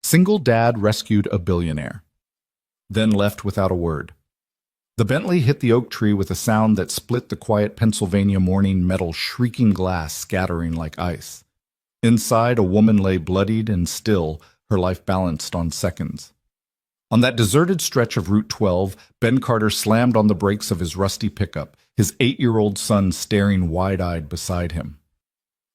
Single dad rescued a billionaire, then left without a word. The Bentley hit the oak tree with a sound that split the quiet Pennsylvania morning, metal shrieking glass scattering like ice. Inside, a woman lay bloodied and still, her life balanced on seconds. On that deserted stretch of Route 12, Ben Carter slammed on the brakes of his rusty pickup, his 8-year-old son staring wide-eyed beside him.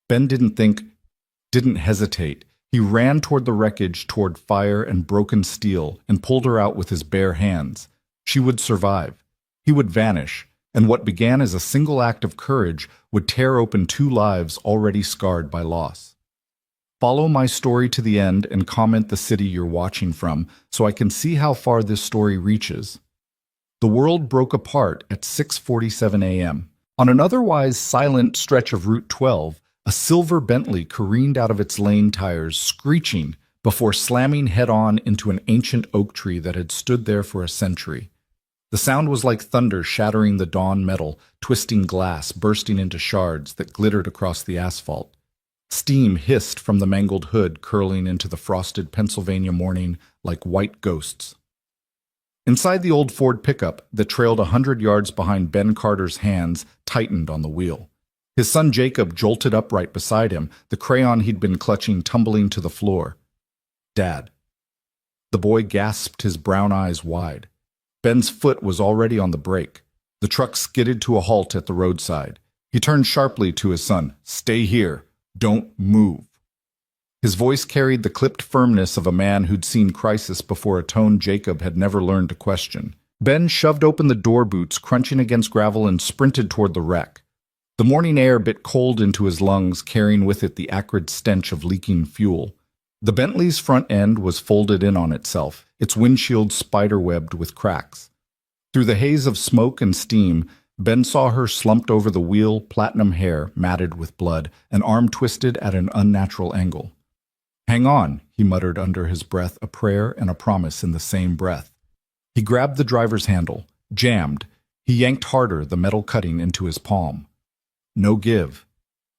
Ben didn't hesitate. He ran toward the wreckage, toward fire and broken steel, and pulled her out with his bare hands. She would survive. He would vanish, and what began as a single act of courage would tear open 2 lives already scarred by loss. Follow my story to the end and comment the city you're watching from so I can see how far this story reaches. The world broke apart at 6:47 a.m. On an otherwise silent stretch of Route 12, a silver Bentley careened out of its lane tires, screeching, before slamming head-on into an ancient oak tree that had stood there for a century. The sound was like thunder shattering the dawn metal, twisting glass, bursting into shards that glittered across the asphalt. Steam hissed from the mangled hood, curling into the frosted Pennsylvania morning like white ghosts. Inside the old Ford pickup that trailed 100 yards behind Ben Carter's hands tightened on the wheel. His son Jacob jolted upright beside him, the crayon he'd been clutching tumbling to the floor. "Dad." The boy gasped, his brown eyes wide. Ben's foot was already on the brake. The truck skidded to a halt at the roadside. He turned sharply to his son. "Stay here. Don't move." His voice carried the clipped firmness of a man who'd seen crisis before, a tone Jacob had never learned to question. Ben shoved open the door boots, crunching against gravel, and sprinted toward the wreck. The morning air bit cold into his lungs, carrying with it the acrid stench of leaking fuel. The Bentley's front end was folded in on itself, its windshield spider-webbed with cracks. Through the haze of smoke and steam, Ben saw her slumped over the wheel, platinum hair matted with blood, an arm twisted at an unnatural angle. "Hang on," he muttered under his breath, a prayer and a promise in the same breath. He grabbed the driver's handle, jammed. He yanked harder, the metal cutting into his palm. No give.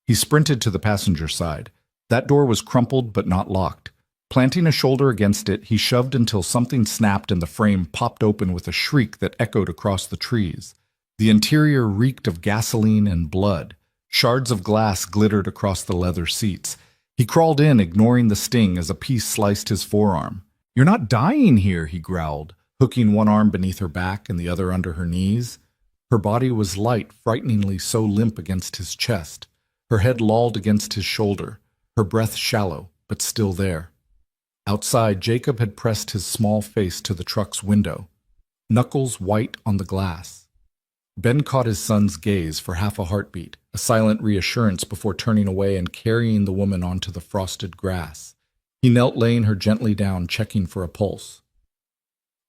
He sprinted to the passenger side. That door was crumpled but not locked. Planting a shoulder against it, he shoved until something snapped and the frame popped open with a shriek that echoed across the trees. The interior reeked of gasoline and blood. Shards of glass glittered across the leather seats. He crawled in, ignoring the sting as a piece sliced his forearm. "You're not dying here," he growled, hooking one arm beneath her back and the other under her knees. Her body was light, frighteningly so limp against his chest. Her head lolled against his shoulder, her breath shallow, but still there. Outside, Jacob had pressed his small face to the truck's window, knuckles white on the glass. Ben caught his son's gaze for half a heartbeat, a silent reassurance before turning away and carrying the woman onto the frosted grass. He knelt, laying her gently down, checking for a pulse.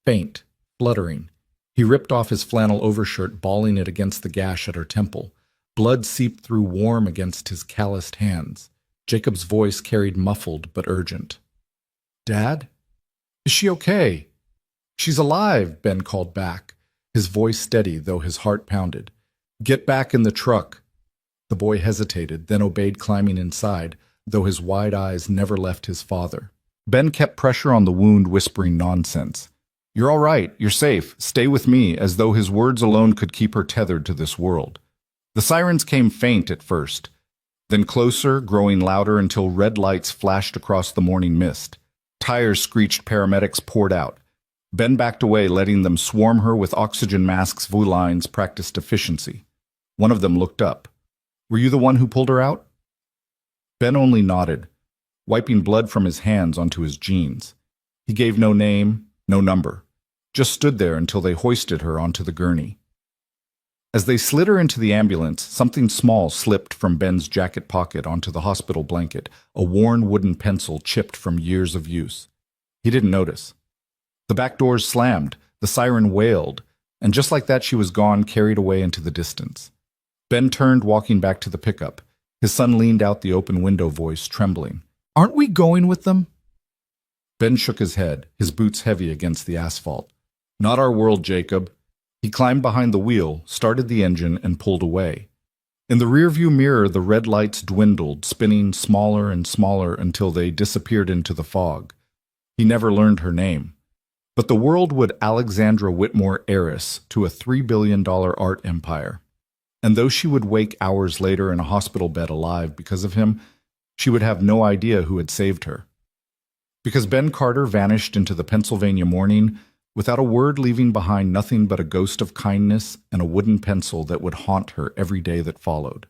Faint, fluttering. He ripped off his flannel overshirt, balling it against the gash at her temple. Blood seeped through warm against his calloused hands. Jacob's voice carried muffled but urgent. "Dad? Is she okay?" "She's alive," Ben called back, his voice steady though his heart pounded. "Get back in the truck." The boy hesitated, then obeyed, climbing inside, though his wide eyes never left his father. Ben kept pressure on the wound, whispering nonsense. "You're all right. You're safe. Stay with me," as though his words alone could keep her tethered to this world. The sirens came faint at first, then closer, growing louder until red lights flashed across the morning mist. Tires screeched, paramedics poured out. Ben backed away, letting them swarm her with oxygen masks. Lines practiced efficiency. One of them looked up. "Were you the one who pulled her out?" Ben only nodded, wiping blood from his hands onto his jeans. He gave no name, no number. Just stood there until they hoisted her onto the gurney. As they slid her into the ambulance, something small slipped from Ben's jacket pocket onto the hospital blanket, a worn wooden pencil chipped from years of use. He didn't notice. The back doors slammed, the siren wailed, and just like that she was gone, carried away into the distance. Ben turned, walking back to the pickup. His son leaned out the open window, voice trembling. "Aren't we going with them?" Ben shook his head, his boots heavy against the asphalt. "Not our world, Jacob." He climbed behind the wheel, started the engine, and pulled away. In the rearview mirror, the red lights dwindled, spinning smaller and smaller until they disappeared into the fog. He never learned her name. But the world would Alexandra Whitmore heiress to a $3 billion art empire. And though she would wake hours later in a hospital bed alive because of him, she would have no idea who had saved her. Because Ben Carter vanished into the Pennsylvania morning without a word, leaving behind nothing but a ghost of kindness and a wooden pencil that would haunt her every day that followed.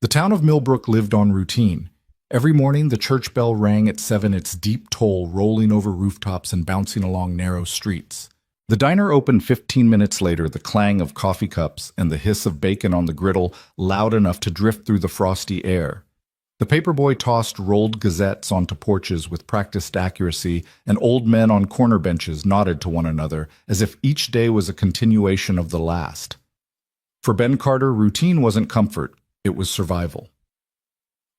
The town of Millbrook lived on routine. Every morning the church bell rang at 7, its deep toll rolling over rooftops and bouncing along narrow streets. The diner opened 15 minutes later, the clang of coffee cups and the hiss of bacon on the griddle loud enough to drift through the frosty air. The paperboy tossed rolled gazettes onto porches with practiced accuracy, and old men on corner benches nodded to one another as if each day was a continuation of the last. For Ben Carter, routine wasn't comfort, it was survival.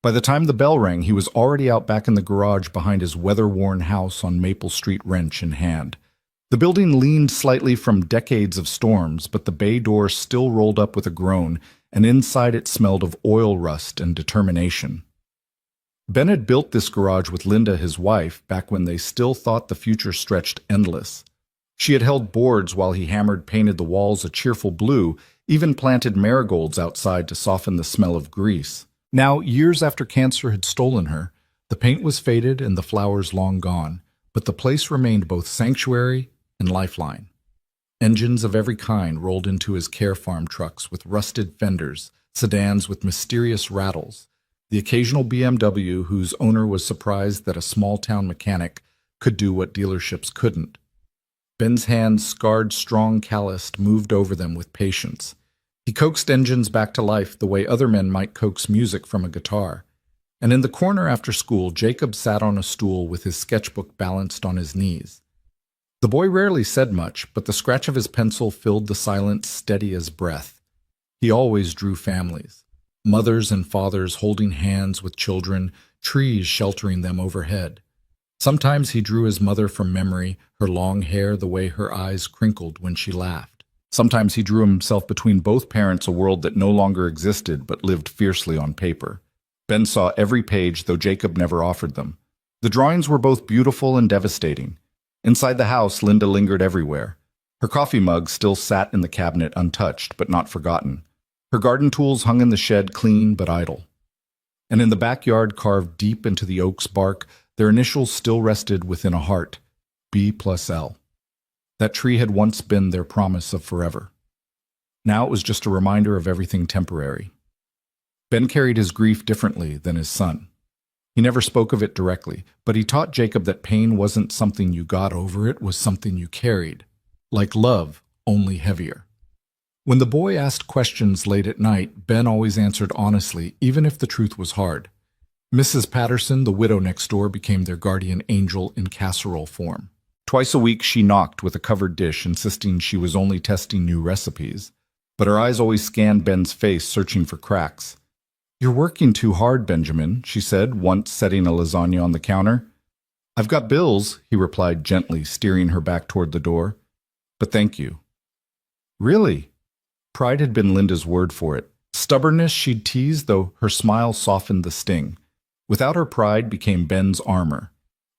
By the time the bell rang, he was already out back in the garage behind his weather-worn house on Maple Street, wrench in hand. The building leaned slightly from decades of storms, but the bay door still rolled up with a groan, and inside it smelled of oil rust and determination. Ben had built this garage with Linda, his wife, back when they still thought the future stretched endless. She had held boards while he hammered painted the walls a cheerful blue, even planted marigolds outside to soften the smell of grease. Now, years after cancer had stolen her, the paint was faded and the flowers long gone, but the place remained both sanctuary and lifeline. Engines of every kind rolled into his care farm trucks with rusted fenders, sedans with mysterious rattles, the occasional BMW whose owner was surprised that a small-town mechanic could do what dealerships couldn't. Ben's hands, scarred, strong, calloused, moved over them with patience. He coaxed engines back to life the way other men might coax music from a guitar. And in the corner after school, Jacob sat on a stool with his sketchbook balanced on his knees. The boy rarely said much, but the scratch of his pencil filled the silence steady as breath. He always drew families. Mothers and fathers holding hands with children, trees sheltering them overhead. Sometimes he drew his mother from memory, her long hair the way her eyes crinkled when she laughed. Sometimes he drew himself between both parents, a world that no longer existed but lived fiercely on paper. Ben saw every page, though Jacob never offered them. The drawings were both beautiful and devastating. Inside the house, Linda lingered everywhere. Her coffee mug still sat in the cabinet untouched, but not forgotten. Her garden tools hung in the shed, clean but idle. And in the backyard, carved deep into the oak's bark, their initials still rested within a heart, B+L. That tree had once been their promise of forever. Now it was just a reminder of everything temporary. Ben carried his grief differently than his son. He never spoke of it directly, but he taught Jacob that pain wasn't something you got over, it was something you carried. Like love, only heavier. When the boy asked questions late at night, Ben always answered honestly, even if the truth was hard. Mrs. Patterson, the widow next door, became their guardian angel in casserole form. Twice a week she knocked with a covered dish, insisting she was only testing new recipes. But her eyes always scanned Ben's face, searching for cracks. "You're working too hard, Benjamin," she said, once setting a lasagna on the counter. "I've got bills," he replied gently, steering her back toward the door. "But thank you." "Really?" Pride had been Linda's word for it. Stubbornness she'd teased, though her smile softened the sting. Without her, pride became Ben's armor.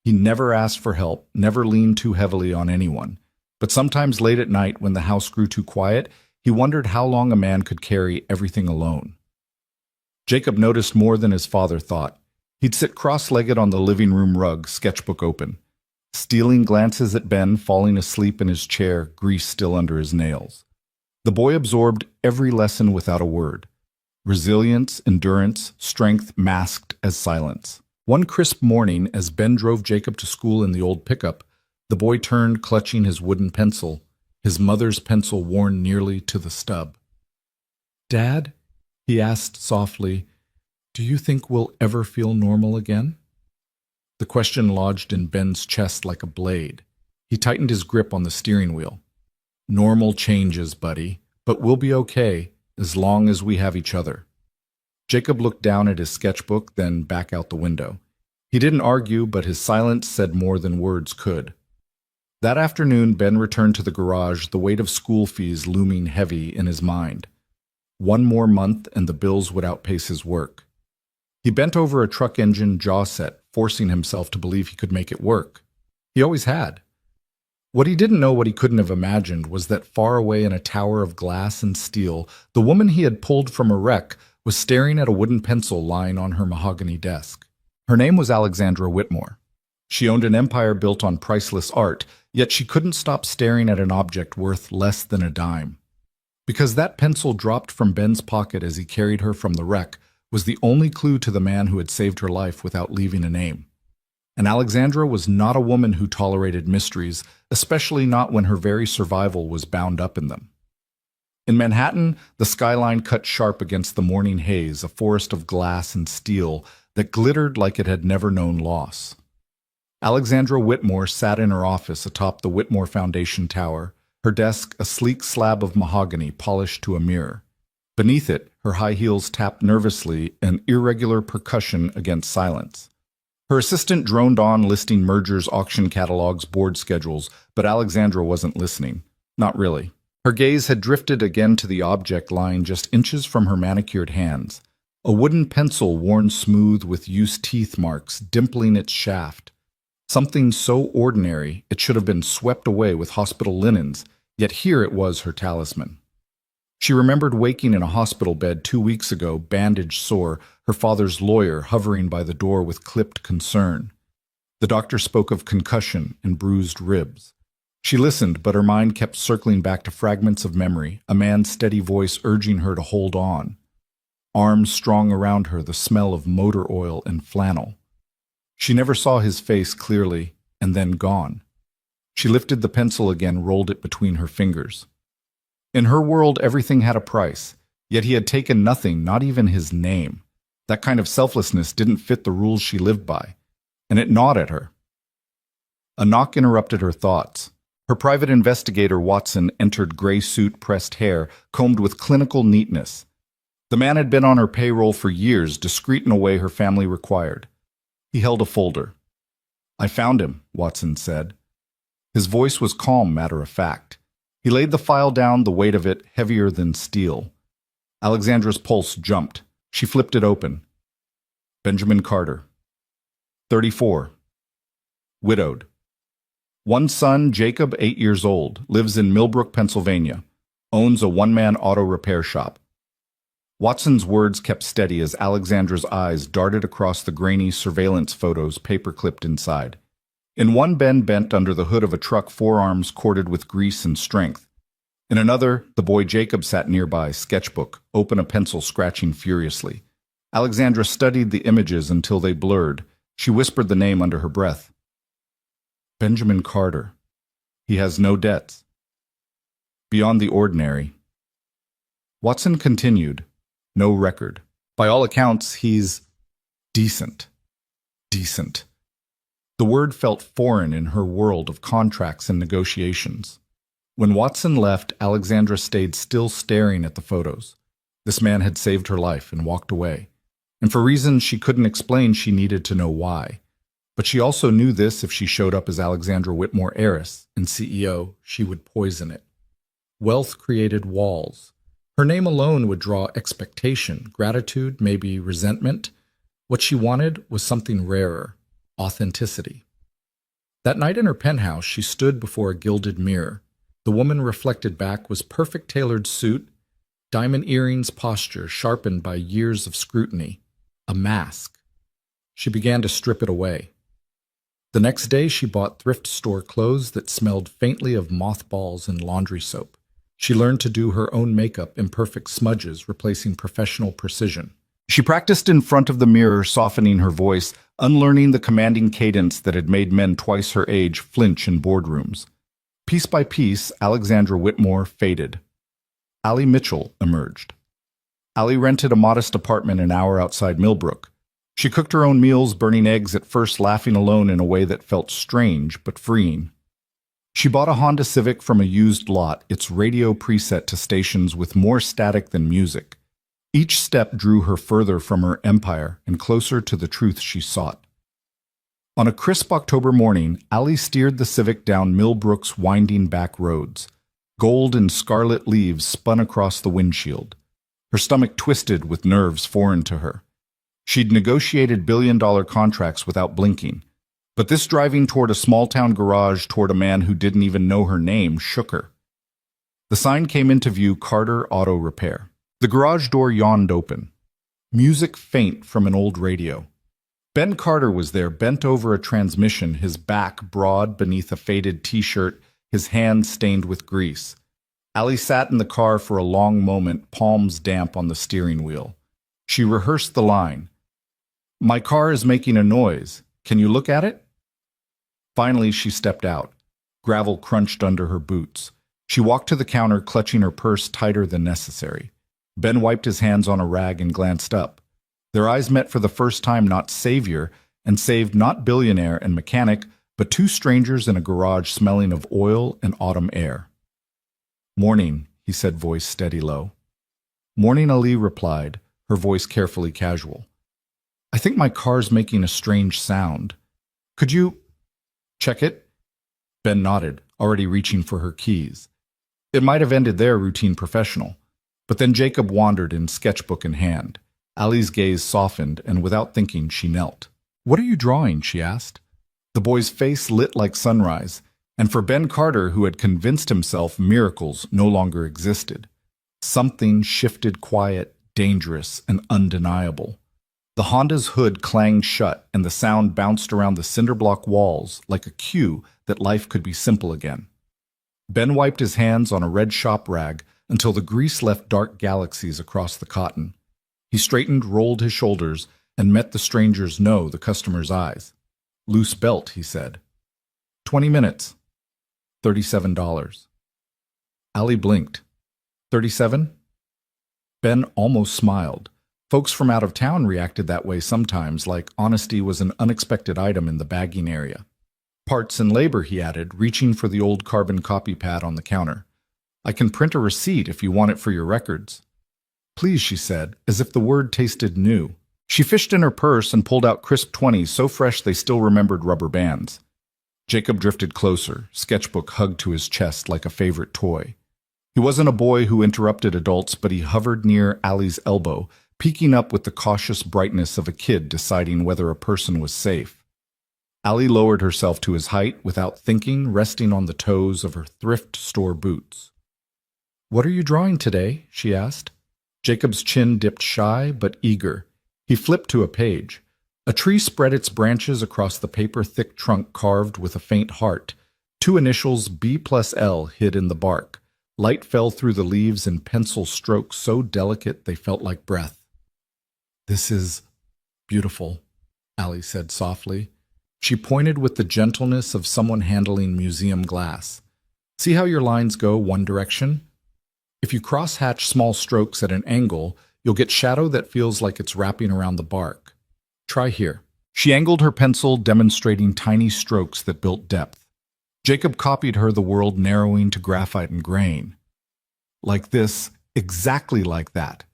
He never asked for help, never leaned too heavily on anyone. But sometimes late at night, when the house grew too quiet, he wondered how long a man could carry everything alone. Jacob noticed more than his father thought. He'd sit cross-legged on the living room rug, sketchbook open, stealing glances at Ben, falling asleep in his chair, grease still under his nails. The boy absorbed every lesson without a word. Resilience, endurance, strength masked as silence. One crisp morning, as Ben drove Jacob to school in the old pickup, the boy turned, clutching his wooden pencil, his mother's pencil worn nearly to the stub. "Dad," he asked softly, "do you think we'll ever feel normal again?" The question lodged in Ben's chest like a blade. He tightened his grip on the steering wheel. "Normal changes, buddy, but we'll be okay as long as we have each other." Jacob looked down at his sketchbook, then back out the window. He didn't argue, but his silence said more than words could. That afternoon, Ben returned to the garage, the weight of school fees looming heavy in his mind. One more month and the bills would outpace his work. He bent over a truck engine jaw set, forcing himself to believe he could make it work. He always had. What he didn't know, what he couldn't have imagined, was that far away in a tower of glass and steel, the woman he had pulled from a wreck was staring at a wooden pencil lying on her mahogany desk. Her name was Alexandra Whitmore. She owned an empire built on priceless art, yet she couldn't stop staring at an object worth less than a dime. Because that pencil dropped from Ben's pocket as he carried her from the wreck was the only clue to the man who had saved her life without leaving a name. And Alexandra was not a woman who tolerated mysteries, especially not when her very survival was bound up in them. In Manhattan, the skyline cut sharp against the morning haze, a forest of glass and steel that glittered like it had never known loss. Alexandra Whitmore sat in her office atop the Whitmore Foundation Tower, her desk a sleek slab of mahogany polished to a mirror. Beneath it, her high heels tapped nervously, an irregular percussion against silence. Her assistant droned on, listing mergers, auction catalogs, board schedules, but Alexandra wasn't listening. Not really. Her gaze had drifted again to the object lying just inches from her manicured hands. A wooden pencil worn smooth with used teeth marks, dimpling its shaft. Something so ordinary it should have been swept away with hospital linens, yet here it was her talisman. She remembered waking in a hospital bed 2 weeks ago, bandaged sore, her father's lawyer hovering by the door with clipped concern. The doctor spoke of concussion and bruised ribs. She listened, but her mind kept circling back to fragments of memory, a man's steady voice urging her to hold on. Arms strong around her, the smell of motor oil and flannel. She never saw his face clearly, and then gone. She lifted the pencil again, rolled it between her fingers. In her world, everything had a price, yet he had taken nothing, not even his name. That kind of selflessness didn't fit the rules she lived by, and it gnawed at her. A knock interrupted her thoughts. Her private investigator, Watson, entered, gray suit, pressed hair, combed with clinical neatness. The man had been on her payroll for years, discreet in a way her family required. He held a folder. "I found him," Watson said. His voice was calm, matter-of-fact. He laid the file down, the weight of it heavier than steel. Alexandra's pulse jumped. She flipped it open. Benjamin Carter. 34. Widowed. One son, Jacob, 8 years old, lives in Millbrook, Pennsylvania. Owns a one-man auto repair shop. Watson's words kept steady as Alexandra's eyes darted across the grainy surveillance photos paper-clipped inside. In one, Ben bent under the hood of a truck, forearms corded with grease and strength. In another, the boy Jacob sat nearby, sketchbook, open, a pencil scratching furiously. Alexandra studied the images until they blurred. She whispered the name under her breath. Benjamin Carter. He has no debts. Beyond the ordinary. Watson continued. No record. By all accounts, he's decent. Decent. The word felt foreign in her world of contracts and negotiations. When Watson left, Alexandra stayed still staring at the photos. This man had saved her life and walked away. And for reasons she couldn't explain, she needed to know why. But she also knew this: if she showed up as Alexandra Whitmore, heiress and CEO, she would poison it. Wealth created walls. Her name alone would draw expectation, gratitude, maybe resentment. What she wanted was something rarer. Authenticity. That night in her penthouse, she stood before a gilded mirror. The woman reflected back was perfect tailored suit, diamond earrings, posture sharpened by years of scrutiny, a mask. She began to strip it away. The next day, she bought thrift store clothes that smelled faintly of mothballs and laundry soap. She learned to do her own makeup, imperfect smudges replacing professional precision. She practiced in front of the mirror, softening her voice, unlearning the commanding cadence that had made men twice her age flinch in boardrooms. Piece by piece, Alexandra Whitmore faded. Allie Mitchell emerged. Allie rented a modest apartment an hour outside Millbrook. She cooked her own meals, burning eggs at first, laughing alone in a way that felt strange but freeing. She bought a Honda Civic from a used lot, its radio preset to stations with more static than music. Each step drew her further from her empire and closer to the truth she sought. On a crisp October morning, Allie steered the Civic down Millbrook's winding back roads. Gold and scarlet leaves spun across the windshield. Her stomach twisted with nerves foreign to her. She'd negotiated billion-dollar contracts without blinking. But this driving toward a small-town garage toward a man who didn't even know her name shook her. The sign came into view: Carter Auto Repair. The garage door yawned open. Music faint from an old radio. Ben Carter was there, bent over a transmission, his back broad beneath a faded t-shirt, his hands stained with grease. Allie sat in the car for a long moment, palms damp on the steering wheel. She rehearsed the line. "My car is making a noise. Can you look at it?" Finally, she stepped out. Gravel crunched under her boots. She walked to the counter, clutching her purse tighter than necessary. Ben wiped his hands on a rag and glanced up. Their eyes met for the first time, not savior, and saved not billionaire and mechanic, but two strangers in a garage smelling of oil and autumn air. "Morning," he said, voice steady low. "Morning," Ali replied, her voice carefully casual. "I think my car's making a strange sound. Could you check it?" Ben nodded, already reaching for her keys. It might have ended there, routine professional. But then Jacob wandered in, sketchbook in hand. Ali's gaze softened, and without thinking, she knelt. "What are you drawing?" she asked. The boy's face lit like sunrise, and for Ben Carter, who had convinced himself miracles no longer existed, something shifted, quiet, dangerous, and undeniable. The Honda's hood clanged shut, and the sound bounced around the cinderblock walls like a cue that life could be simple again. Ben wiped his hands on a red shop rag until the grease left dark galaxies across the cotton. He straightened, rolled his shoulders, and met the stranger's the customer's eyes. "Loose belt," he said. 20 minutes. $37. Ali blinked. 37? Ben almost smiled. Folks from out of town reacted that way sometimes, like honesty was an unexpected item in the bagging area. "Parts and labor," he added, reaching for the old carbon copy pad on the counter. "I can print a receipt if you want it for your records." "Please," she said, as if the word tasted new. She fished in her purse and pulled out crisp 20s, so fresh they still remembered rubber bands. Jacob drifted closer, sketchbook hugged to his chest like a favorite toy. He wasn't a boy who interrupted adults, but he hovered near Ali's elbow, peeking up with the cautious brightness of a kid deciding whether a person was safe. Ali lowered herself to his height without thinking, resting on the toes of her thrift store boots. "What are you drawing today?" she asked. Jacob's chin dipped, shy but eager. He flipped to a page. A tree spread its branches across the paper-thick trunk carved with a faint heart. Two initials, B+L, hid in the bark. Light fell through the leaves in pencil strokes so delicate they felt like breath. "This is beautiful," Ali said softly. She pointed with the gentleness of someone handling museum glass. "See how your lines go one direction? If you cross-hatch small strokes at an angle, you'll get shadow that feels like it's wrapping around the bark. Try here." She angled her pencil, demonstrating tiny strokes that built depth. Jacob copied her, the world narrowing to graphite and grain. "Like this, exactly like that."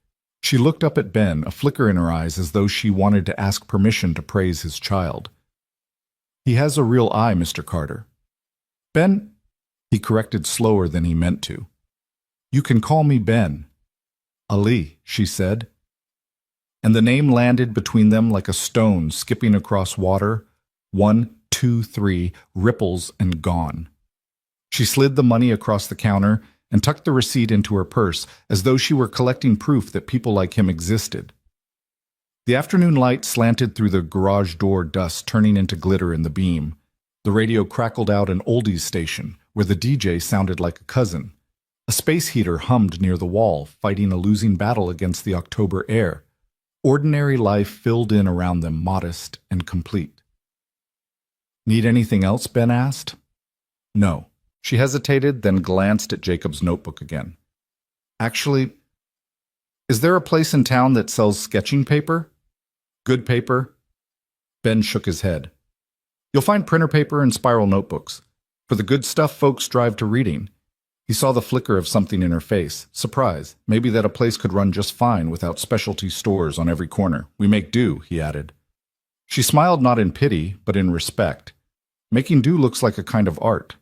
She looked up at Ben, a flicker in her eyes as though she wanted to ask permission to praise his child. "He has a real eye, Mr. Carter." "Ben," he corrected slower than he meant to. "You can call me Ben." "Ali," she said. And the name landed between them like a stone skipping across water. 1, 2, 3, ripples and gone. She slid the money across the counter and tucked the receipt into her purse as though she were collecting proof that people like him existed. The afternoon light slanted through the garage door, dust turning into glitter in the beam. The radio crackled out an oldies station where the DJ sounded like a cousin. A space heater hummed near the wall, fighting a losing battle against the October air. Ordinary life filled in around them, modest and complete. "Need anything else?" Ben asked. "No." She hesitated, then glanced at Jacob's notebook again. "Actually, is there a place in town that sells sketching paper? Good paper?" Ben shook his head. "You'll find printer paper and spiral notebooks. For the good stuff, folks drive to reading." He saw the flicker of something in her face. Surprise. Maybe that a place could run just fine without specialty stores on every corner. "We make do," he added. She smiled, not in pity, but in respect. Making do looks like a kind of art.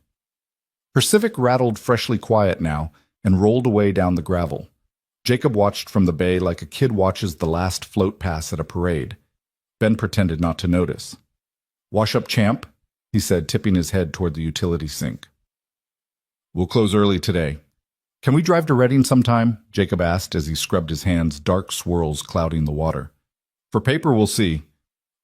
Her Civic rattled freshly quiet now and rolled away down the gravel. Jacob watched from the bay like a kid watches the last float pass at a parade. Ben pretended not to notice. Wash up, champ, he said, tipping his head toward the utility sink. We'll close early today. Can we drive to Reading sometime? Jacob asked as he scrubbed his hands, dark swirls clouding the water. For paper, we'll see.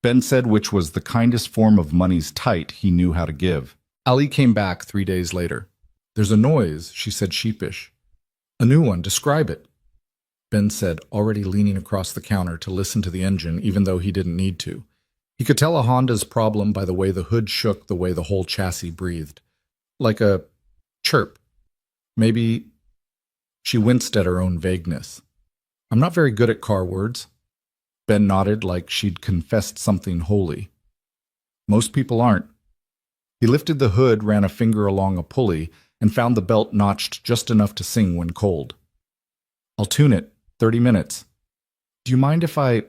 Ben said, which was the kindest form of money's tight he knew how to give. Ali came back 3 days later. There's a noise, she said, sheepish. A new one, describe it. Ben said, already leaning across the counter to listen to the engine, even though he didn't need to. He could tell a Honda's problem by the way the hood shook, the way the whole chassis breathed. Like a chirp. Maybe. She winced at her own vagueness. I'm not very good at car words. Ben nodded like she'd confessed something holy. Most people aren't. He lifted the hood, ran a finger along a pulley, and found the belt notched just enough to sing when cold. I'll tune it. 30 minutes. Do you mind if I...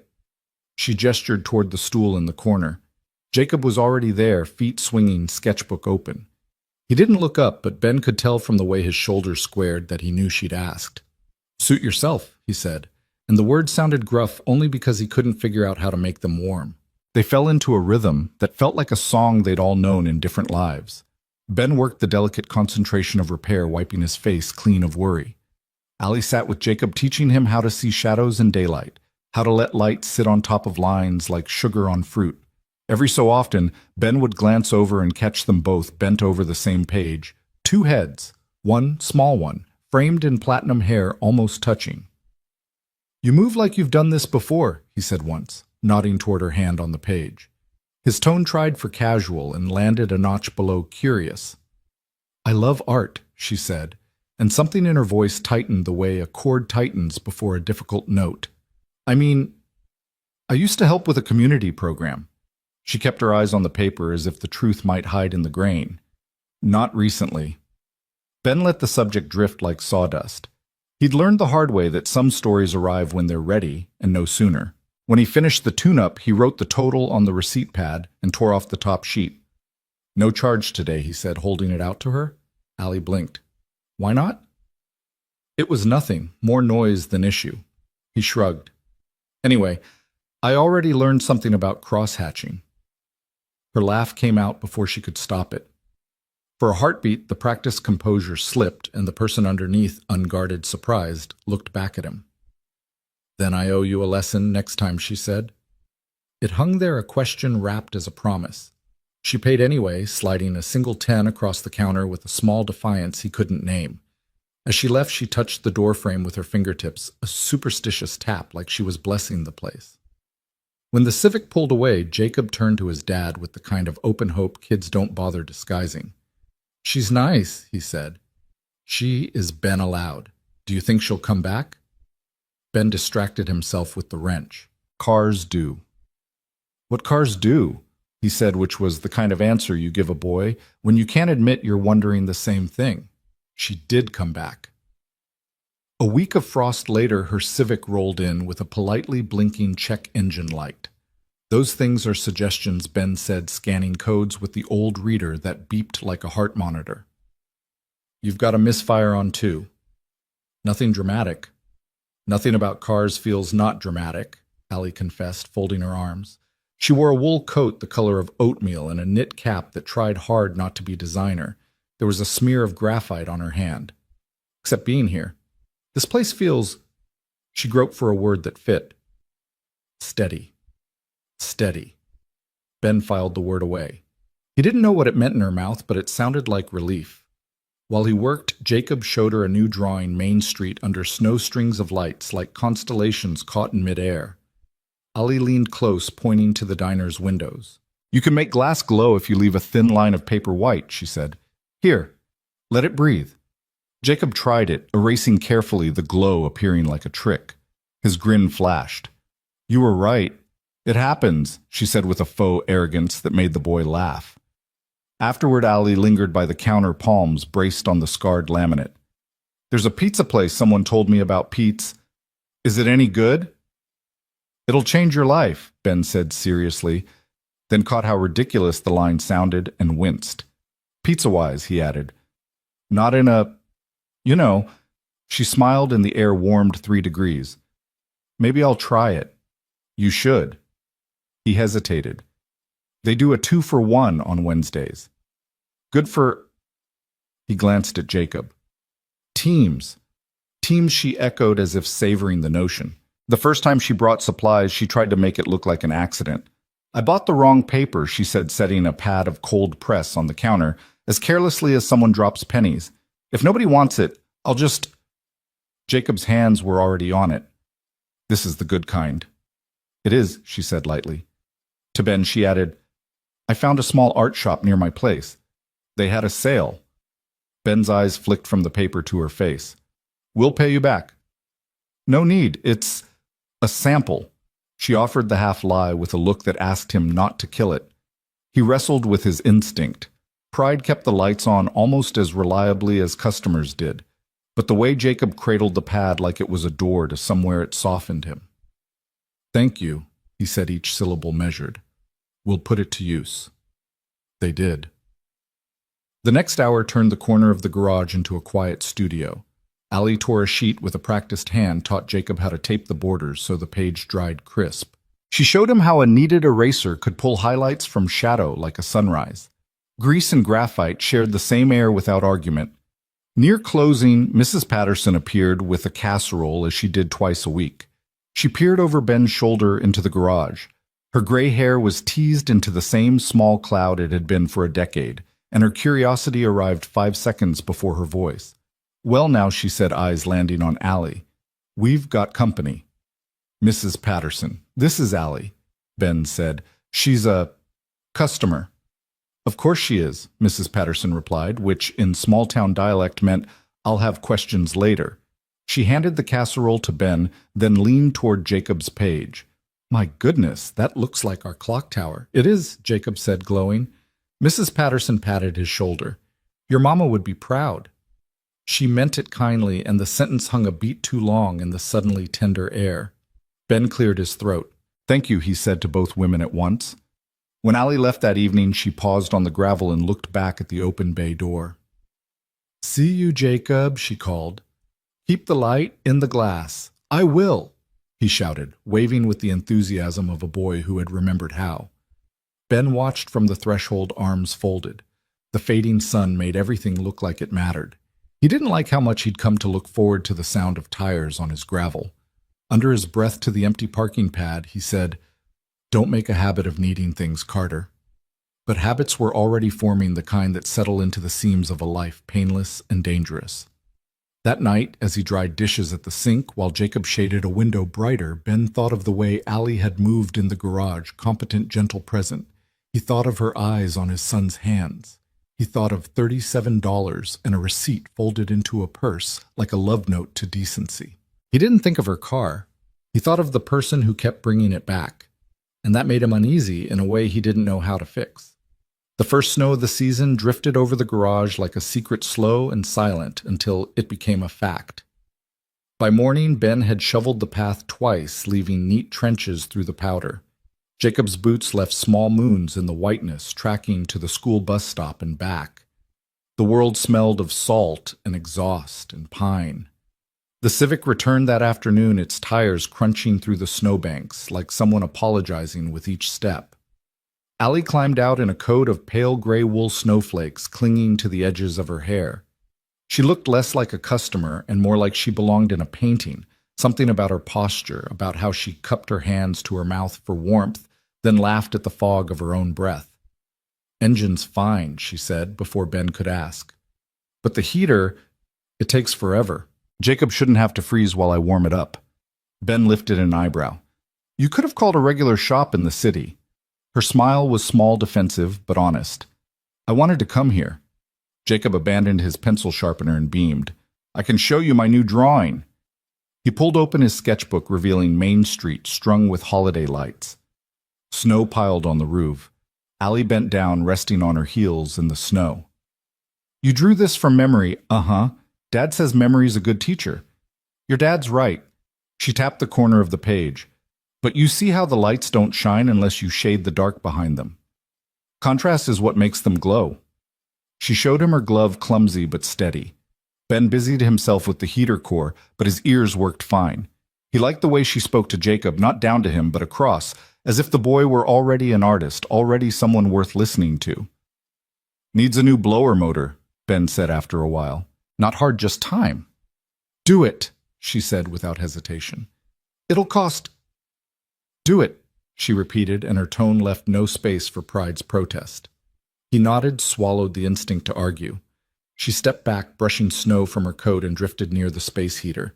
She gestured toward the stool in the corner. Jacob was already there, feet swinging, sketchbook open. He didn't look up, but Ben could tell from the way his shoulders squared that he knew she'd asked. Suit yourself, he said, and the words sounded gruff only because he couldn't figure out how to make them warm. They fell into a rhythm that felt like a song they'd all known in different lives. Ben worked the delicate concentration of repair, wiping his face clean of worry. Ali sat with Jacob, teaching him how to see shadows in daylight, how to let light sit on top of lines like sugar on fruit. Every so often, Ben would glance over and catch them both bent over the same page. 2 heads, one small one, framed in platinum hair almost touching. You move like you've done this before, he said once, nodding toward her hand on the page. His tone tried for casual and landed a notch below curious. I love art, she said, and something in her voice tightened the way a chord tightens before a difficult note. I mean, I used to help with a community program. She kept her eyes on the paper as if the truth might hide in the grain. Not recently. Ben let the subject drift like sawdust. He'd learned the hard way that some stories arrive when they're ready, and no sooner. When he finished the tune-up, he wrote the total on the receipt pad and tore off the top sheet. No charge today, he said, holding it out to her. Ali blinked. Why not? It was nothing, more noise than issue. He shrugged. Anyway, I already learned something about cross-hatching. Her laugh came out before she could stop it. For a heartbeat, the practiced composure slipped, and the person underneath, unguarded, surprised, looked back at him. Then I owe you a lesson next time, she said. It hung there, a question wrapped as a promise. She paid anyway, sliding a single 10 across the counter with a small defiance he couldn't name. As she left, she touched the doorframe with her fingertips, a superstitious tap like she was blessing the place. When the Civic pulled away, Jacob turned to his dad with the kind of open hope kids don't bother disguising. She's nice, he said. She is Ben allowed. Do you think she'll come back? Ben distracted himself with the wrench. Cars do. What cars do? He said, which was the kind of answer you give a boy when you can't admit you're wondering the same thing. She did come back. A week of frost later, her Civic rolled in with a politely blinking check engine light. Those things are suggestions, Ben said, scanning codes with the old reader that beeped like a heart monitor. You've got a misfire on 2. Nothing dramatic. Nothing about cars feels not dramatic, Ali confessed, folding her arms. She wore a wool coat the color of oatmeal and a knit cap that tried hard not to be designer. There was a smear of graphite on her hand. Except being here. This place feels... She groped for a word that fit. Steady. Steady. Ben filed the word away. He didn't know what it meant in her mouth, but it sounded like relief. While he worked, Jacob showed her a new drawing, Main Street, under snow strings of lights like constellations caught in midair. Ali leaned close, pointing to the diner's windows. You can make glass glow if you leave a thin line of paper white, she said. Here, let it breathe. Jacob tried it, erasing carefully, the glow appearing like a trick. His grin flashed. You were right. It happens, she said with a faux arrogance that made the boy laugh. Afterward, Ali lingered by the counter, palms braced on the scarred laminate. There's a pizza place someone told me about, Pete's. Is it any good? It'll change your life, Ben said seriously, then caught how ridiculous the line sounded and winced. Pizza-wise, he added. Not in a... You know. She smiled and the air warmed 3 degrees. Maybe I'll try it. You should. He hesitated. They do a 2-for-1 on Wednesdays. Good for... He glanced at Jacob. Teams. Teams, she echoed as if savoring the notion. The first time she brought supplies, she tried to make it look like an accident. I bought the wrong paper, she said, setting a pad of cold press on the counter, as carelessly as someone drops pennies. If nobody wants it, I'll just... Jacob's hands were already on it. This is the good kind. It is, she said lightly. To Ben, she added, I found a small art shop near my place. They had a sale. Ben's eyes flicked from the paper to her face. We'll pay you back. No need, it's a sample. She offered the half-lie with a look that asked him not to kill it. He wrestled with his instinct. Pride kept the lights on almost as reliably as customers did, but the way Jacob cradled the pad like it was a door to somewhere it softened him. Thank you, he said, each syllable measured. We'll put it to use. They did. The next hour turned the corner of the garage into a quiet studio. Allie tore a sheet with a practiced hand, taught Jacob how to tape the borders so the page dried crisp. She showed him how a kneaded eraser could pull highlights from shadow like a sunrise. Grease and graphite shared the same air without argument. Near closing, Mrs. Patterson appeared with a casserole as she did twice a week. She peered over Ben's shoulder into the garage. Her gray hair was teased into the same small cloud it had been for a decade, and her curiosity arrived 5 seconds before her voice. Well now, she said, eyes landing on Allie. We've got company. Mrs. Patterson, this is Allie, Ben said. She's a customer. Of course she is, Mrs. Patterson replied, which in small-town dialect meant, I'll have questions later. She handed the casserole to Ben, then leaned toward Jacob's page. My goodness, that looks like our clock tower. It is, Jacob said, glowing. Mrs. Patterson patted his shoulder. Your mama would be proud. She meant it kindly, and the sentence hung a beat too long in the suddenly tender air. Ben cleared his throat. Thank you, he said to both women at once. When Allie left that evening, she paused on the gravel and looked back at the open bay door. See you, Jacob, she called. Keep the light in the glass. I will, he shouted, waving with the enthusiasm of a boy who had remembered how. Ben watched from the threshold, arms folded. The fading sun made everything look like it mattered. He didn't like how much he'd come to look forward to the sound of tires on his gravel. Under his breath to the empty parking pad, he said, Don't make a habit of needing things, Carter. But habits were already forming, the kind that settle into the seams of a life painless and dangerous. That night, as he dried dishes at the sink while Jacob shaded a window brighter, Ben thought of the way Allie had moved in the garage, competent, gentle, present. He thought of her eyes on his son's hands. He thought of $37 and a receipt folded into a purse like a love note to decency. He didn't think of her car. He thought of the person who kept bringing it back, and that made him uneasy in a way he didn't know how to fix. The first snow of the season drifted over the garage like a secret, slow and silent, until it became a fact. By morning, Ben had shoveled the path twice, leaving neat trenches through the powder. Jacob's boots left small moons in the whiteness, tracking to the school bus stop and back. The world smelled of salt and exhaust and pine. The Civic returned that afternoon, its tires crunching through the snowbanks, like someone apologizing with each step. Allie climbed out in a coat of pale gray wool snowflakes clinging to the edges of her hair. She looked less like a customer and more like she belonged in a painting, something about her posture, about how she cupped her hands to her mouth for warmth, then laughed at the fog of her own breath. Engine's fine, she said, before Ben could ask. But the heater, it takes forever. Jacob shouldn't have to freeze while I warm it up. Ben lifted an eyebrow. You could have called a regular shop in the city. Her smile was small, defensive, but honest. I wanted to come here. Jacob abandoned his pencil sharpener and beamed. I can show you my new drawing. He pulled open his sketchbook, revealing Main Street strung with holiday lights. Snow piled on the roof. Allie bent down, resting on her heels in the snow. You drew this from memory, uh-huh. Dad says memory's a good teacher. Your dad's right. She tapped the corner of the page. But you see how the lights don't shine unless you shade the dark behind them. Contrast is what makes them glow. She showed him her glove, clumsy but steady. Ben busied himself with the heater core, but his ears worked fine. He liked the way she spoke to Jacob, not down to him, but across, as if the boy were already an artist, already someone worth listening to. Needs a new blower motor, Ben said after a while. Not hard, just time. Do it, she said without hesitation. It'll cost. Do it, she repeated, and her tone left no space for Pride's protest. He nodded, swallowed the instinct to argue. She stepped back, brushing snow from her coat, and drifted near the space heater.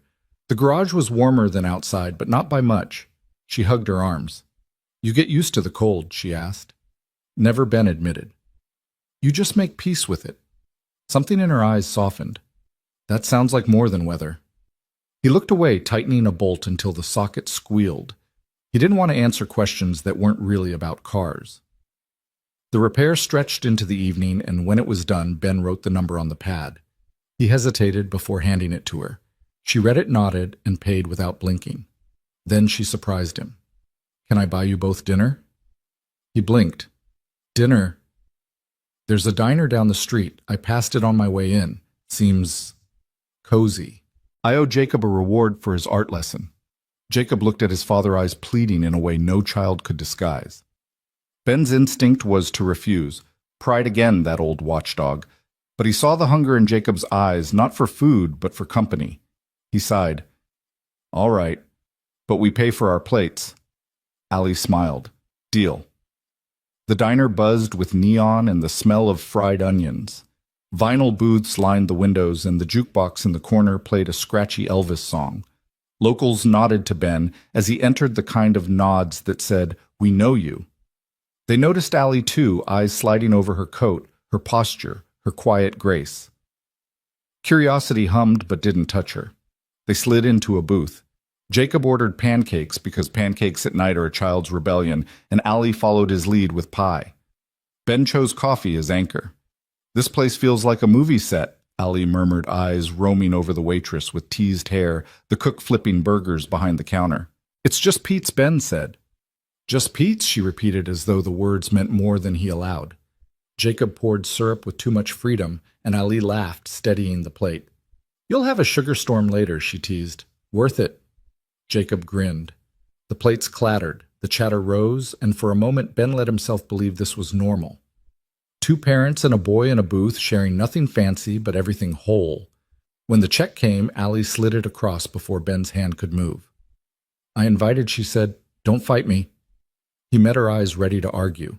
The garage was warmer than outside, but not by much. She hugged her arms. You get used to the cold, she asked. Never, Ben admitted. You just make peace with it. Something in her eyes softened. That sounds like more than weather. He looked away, tightening a bolt until the socket squealed. He didn't want to answer questions that weren't really about cars. The repair stretched into the evening, and when it was done, Ben wrote the number on the pad. He hesitated before handing it to her. She read it, nodded, and paid without blinking. Then she surprised him. Can I buy you both dinner? He blinked. Dinner? There's a diner down the street. I passed it on my way in. Seems cozy. I owe Jacob a reward for his art lesson. Jacob looked at his father's eyes, pleading in a way no child could disguise. Ben's instinct was to refuse. Pride again, that old watchdog. But he saw the hunger in Jacob's eyes, not for food, but for company. He sighed. All right, but we pay for our plates. Allie smiled. Deal. The diner buzzed with neon and the smell of fried onions. Vinyl booths lined the windows, and the jukebox in the corner played a scratchy Elvis song. Locals nodded to Ben as he entered, the kind of nods that said, We know you. They noticed Allie too, eyes sliding over her coat, her posture, her quiet grace. Curiosity hummed but didn't touch her. They slid into a booth. Jacob ordered pancakes because pancakes at night are a child's rebellion, and Allie followed his lead with pie. Ben chose coffee as anchor. This place feels like a movie set, Allie murmured, eyes roaming over the waitress with teased hair, the cook flipping burgers behind the counter. It's just Pete's, Ben said. Just Pete's, she repeated as though the words meant more than he allowed. Jacob poured syrup with too much freedom, and Allie laughed, steadying the plate. You'll have a sugar storm later, she teased. Worth it. Jacob grinned. The plates clattered, the chatter rose, and for a moment Ben let himself believe this was normal. Two parents and a boy in a booth sharing nothing fancy but everything whole. When the check came, Allie slid it across before Ben's hand could move. I invited, she said. Don't fight me. He met her eyes, ready to argue.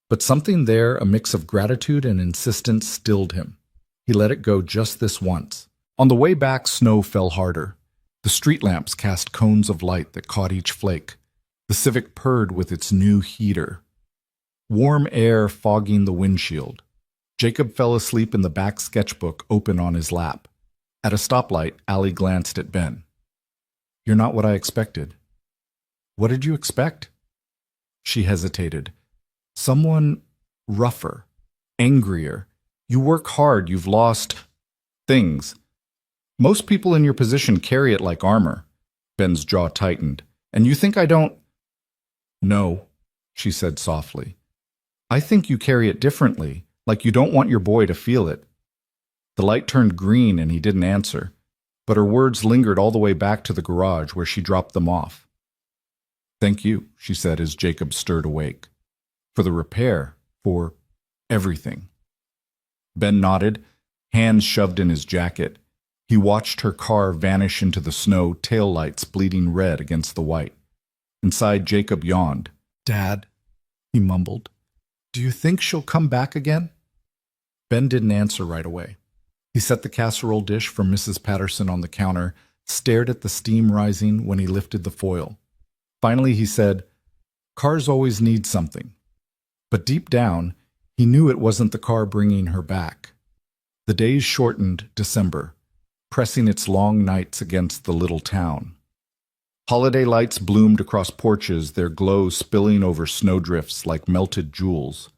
But something there, a mix of gratitude and insistence, stilled him. He let it go just this once. On the way back, snow fell harder. The street lamps cast cones of light that caught each flake. The Civic purred with its new heater. Warm air fogging the windshield. Jacob fell asleep in the back sketchbook open on his lap. At a stoplight, Allie glanced at Ben. You're not what I expected. What did you expect? She hesitated. Someone rougher, angrier. You work hard, you've lost things. Most people in your position carry it like armor. Ben's jaw tightened. And you think I don't? No, she said softly. I think you carry it differently, like you don't want your boy to feel it. The light turned green and he didn't answer, but her words lingered all the way back to the garage where she dropped them off. Thank you, she said as Jacob stirred awake. For the repair, for everything. Ben nodded, hands shoved in his jacket. He watched her car vanish into the snow, taillights bleeding red against the white. Inside, Jacob yawned. Dad, he mumbled. Do you think she'll come back again? Ben didn't answer right away. He set the casserole dish from Mrs. Patterson on the counter, stared at the steam rising when he lifted the foil. Finally, he said, Cars always need something. But deep down, he knew it wasn't the car bringing her back. The days shortened December, pressing its long nights against the little town. Holiday lights bloomed across porches, their glow spilling over snowdrifts like melted jewels.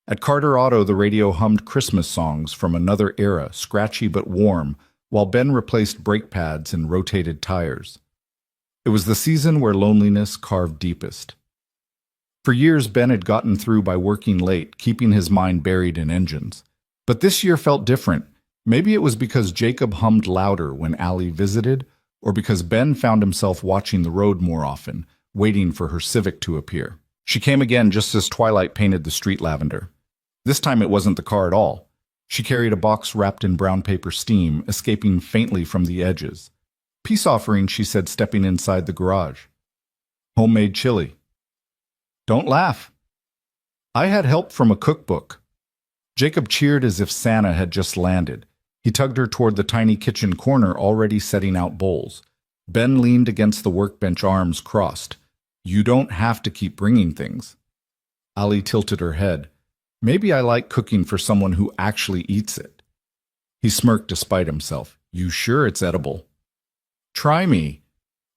At Carter Auto, the radio hummed Christmas songs from another era, scratchy but warm, while Ben replaced brake pads and rotated tires. It was the season where loneliness carved deepest. For years, Ben had gotten through by working late, keeping his mind buried in engines. But this year felt different. Maybe it was because Jacob hummed louder when Allie visited, or because Ben found himself watching the road more often, waiting for her Civic to appear. She came again just as twilight painted the street lavender. This time it wasn't the car at all. She carried a box wrapped in brown paper steam, escaping faintly from the edges. "Peace offering," she said, stepping inside the garage. "Homemade chili." "Don't laugh. I had help from a cookbook." Jacob cheered as if Santa had just landed. He tugged her toward the tiny kitchen corner, already setting out bowls. Ben leaned against the workbench, arms crossed. "You don't have to keep bringing things." Ali tilted her head. "Maybe I like cooking for someone who actually eats it." He smirked despite himself. "You sure it's edible?" "Try me."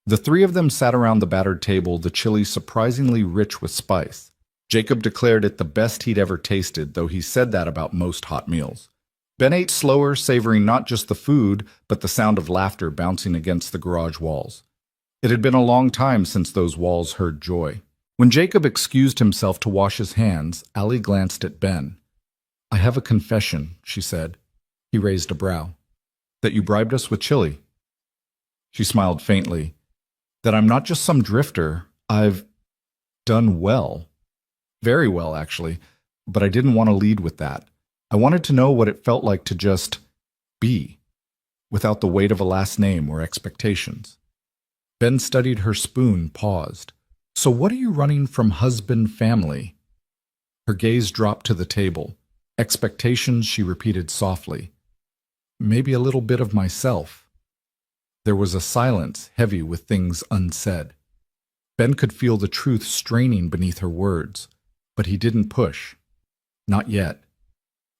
The three of them sat around the battered table, the chili surprisingly rich with spice. Jacob declared it the best he'd ever tasted, though he said that about most hot meals. Ben ate slower, savoring not just the food, but the sound of laughter bouncing against the garage walls. It had been a long time since those walls heard joy. When Jacob excused himself to wash his hands, Ali glanced at Ben. "I have a confession," she said. He raised a brow. "That you bribed us with chili." She smiled faintly. "That I'm not just some drifter. I've done well. Very well, actually. But I didn't want to lead with that. I wanted to know what it felt like to just be, without the weight of a last name or expectations." Ben studied her spoon, paused. "So what are you running from husband, family?" Her gaze dropped to the table. "Expectations," she repeated softly. "Maybe a little bit of myself." There was a silence, heavy with things unsaid. Ben could feel the truth straining beneath her words, but he didn't push. Not yet.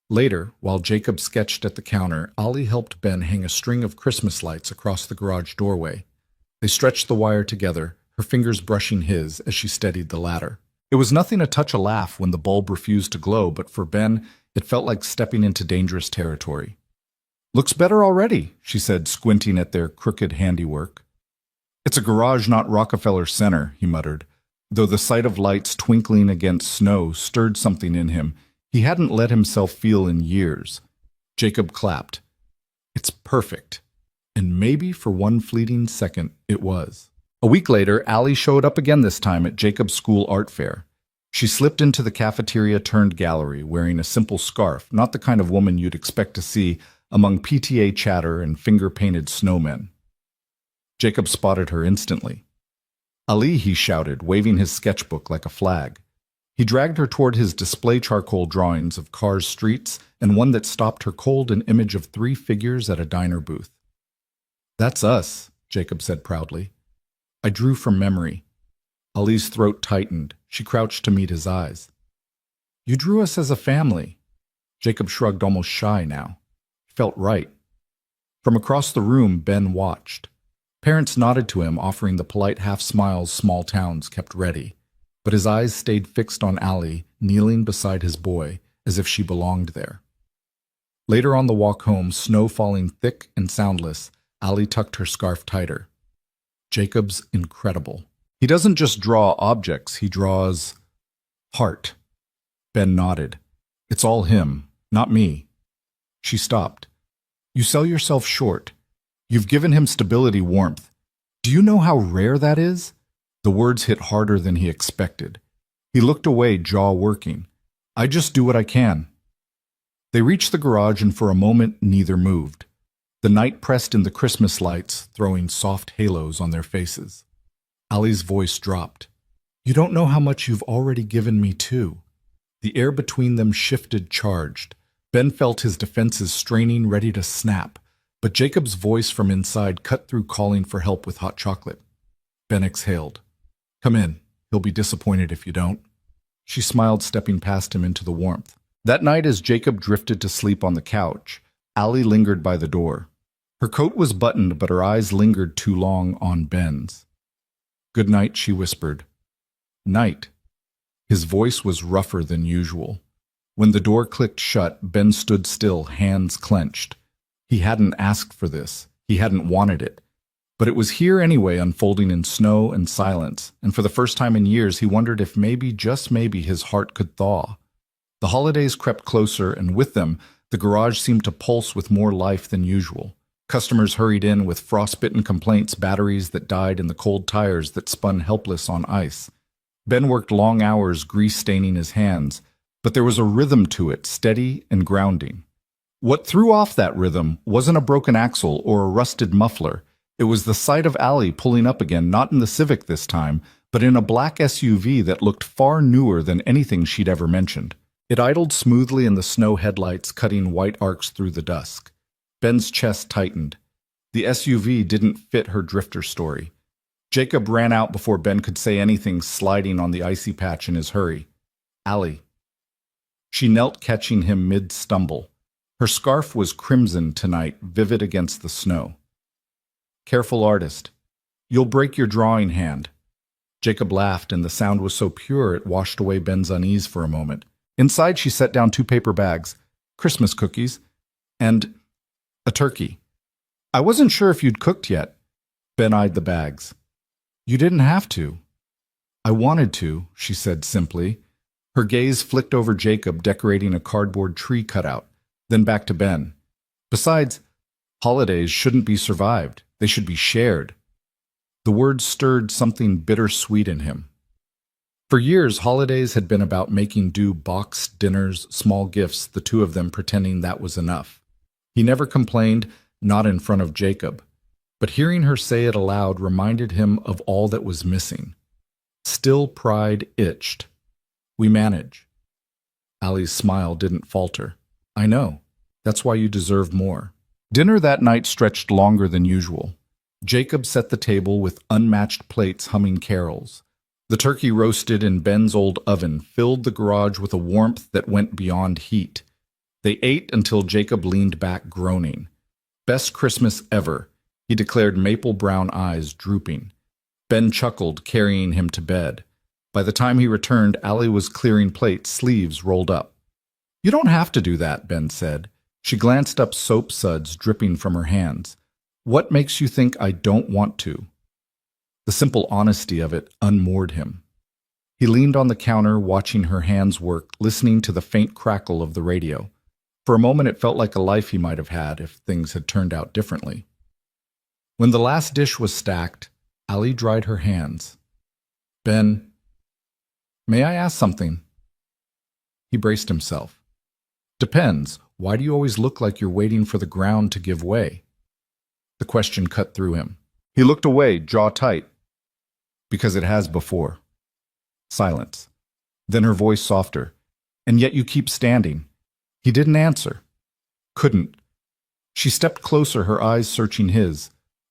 Later, while Jacob sketched at the counter, Ali helped Ben hang a string of Christmas lights across the garage doorway. They stretched the wire together, her fingers brushing his as she steadied the ladder. It was nothing to touch a laugh when the bulb refused to glow, but for Ben, it felt like stepping into dangerous territory. "Looks better already," she said, squinting at their crooked handiwork. "It's a garage, not Rockefeller Center," he muttered, though the sight of lights twinkling against snow stirred something in him he hadn't let himself feel in years. Jacob clapped. "It's perfect." And maybe for one fleeting second, it was. A week later, Ali showed up again, this time at Jacob's school art fair. She slipped into the cafeteria-turned-gallery, wearing a simple scarf, not the kind of woman you'd expect to see among PTA chatter and finger-painted snowmen. Jacob spotted her instantly. "Ali," he shouted, waving his sketchbook like a flag. He dragged her toward his display charcoal drawings of cars, streets, and one that stopped her cold an image of 3 figures at a diner booth. "That's us," Jacob said proudly. "I drew from memory." Ali's throat tightened. She crouched to meet his eyes. "You drew us as a family." Jacob shrugged, almost shy now. It felt right. From across the room, Ben watched. Parents nodded to him, offering the polite half-smiles small towns kept ready. But his eyes stayed fixed on Ali, kneeling beside his boy, as if she belonged there. Later on the walk home, snow falling thick and soundless, Ali tucked her scarf tighter. "Jacob's incredible. He doesn't just draw objects, he draws heart." Ben nodded. "It's all him, not me." She stopped. "You sell yourself short. You've given him stability, warmth. Do you know how rare that is?" The words hit harder than he expected. He looked away, jaw working. "I just do what I can." They reached the garage, and for a moment neither moved. The night pressed in the Christmas lights, throwing soft halos on their faces. Ali's voice dropped. "You don't know how much you've already given me, too." The air between them shifted, charged. Ben felt his defenses straining, ready to snap, but Jacob's voice from inside cut through, calling for help with hot chocolate. Ben exhaled. "Come in. He'll be disappointed if you don't." She smiled, stepping past him into the warmth. That night, as Jacob drifted to sleep on the couch, Ali lingered by the door. Her coat was buttoned, but her eyes lingered too long on Ben's. "Good night," she whispered. "Night." His voice was rougher than usual. When the door clicked shut, Ben stood still, hands clenched. He hadn't asked for this. He hadn't wanted it. But it was here anyway, unfolding in snow and silence, and for the first time in years he wondered if maybe, just maybe, his heart could thaw. The holidays crept closer, and with them, the garage seemed to pulse with more life than usual. Customers hurried in with frostbitten complaints, batteries that died, and the cold tires that spun helpless on ice. Ben worked long hours, grease staining his hands, but there was a rhythm to it, steady and grounding. What threw off that rhythm wasn't a broken axle or a rusted muffler. It was the sight of Allie pulling up again, not in the Civic this time, but in a black SUV that looked far newer than anything she'd ever mentioned. It idled smoothly in the snow headlights, cutting white arcs through the dusk. Ben's chest tightened. The SUV didn't fit her drifter story. Jacob ran out before Ben could say anything, sliding on the icy patch in his hurry. Allie. She knelt, catching him mid-stumble. Her scarf was crimson tonight, vivid against the snow. Careful, artist. You'll break your drawing hand. Jacob laughed, and the sound was so pure it washed away Ben's unease for a moment. Inside, she set down 2 paper bags, Christmas cookies, and a turkey. I wasn't sure if you'd cooked yet. Ben eyed the bags. You didn't have to. I wanted to, she said simply. Her gaze flicked over Jacob, decorating a cardboard tree cutout, then back to Ben. Besides, holidays shouldn't be survived. They should be shared. The words stirred something bittersweet in him. For years, holidays had been about making do, boxed dinners, small gifts, the two of them pretending that was enough. He never complained, not in front of Jacob, but hearing her say it aloud reminded him of all that was missing. Still, pride itched. We manage. Allie's smile didn't falter. I know. That's why you deserve more. Dinner that night stretched longer than usual. Jacob set the table with unmatched plates humming carols. The turkey roasted in Ben's old oven filled the garage with a warmth that went beyond heat. They ate until Jacob leaned back groaning. Best Christmas ever, he declared, maple brown eyes drooping. Ben chuckled, carrying him to bed. By the time he returned, Allie was clearing plates, sleeves rolled up. You don't have to do that, Ben said. She glanced up, soap suds dripping from her hands. What makes you think I don't want to? The simple honesty of it unmoored him. He leaned on the counter, watching her hands work, listening to the faint crackle of the radio. For a moment it felt like a life he might have had if things had turned out differently. When the last dish was stacked, Allie dried her hands. Ben, may I ask something? He braced himself. Depends. Why do you always look like you're waiting for the ground to give way? The question cut through him. He looked away, jaw tight. Because it has before. Silence. Then her voice softer. And yet you keep standing. He didn't answer. Couldn't. She stepped closer, her eyes searching his.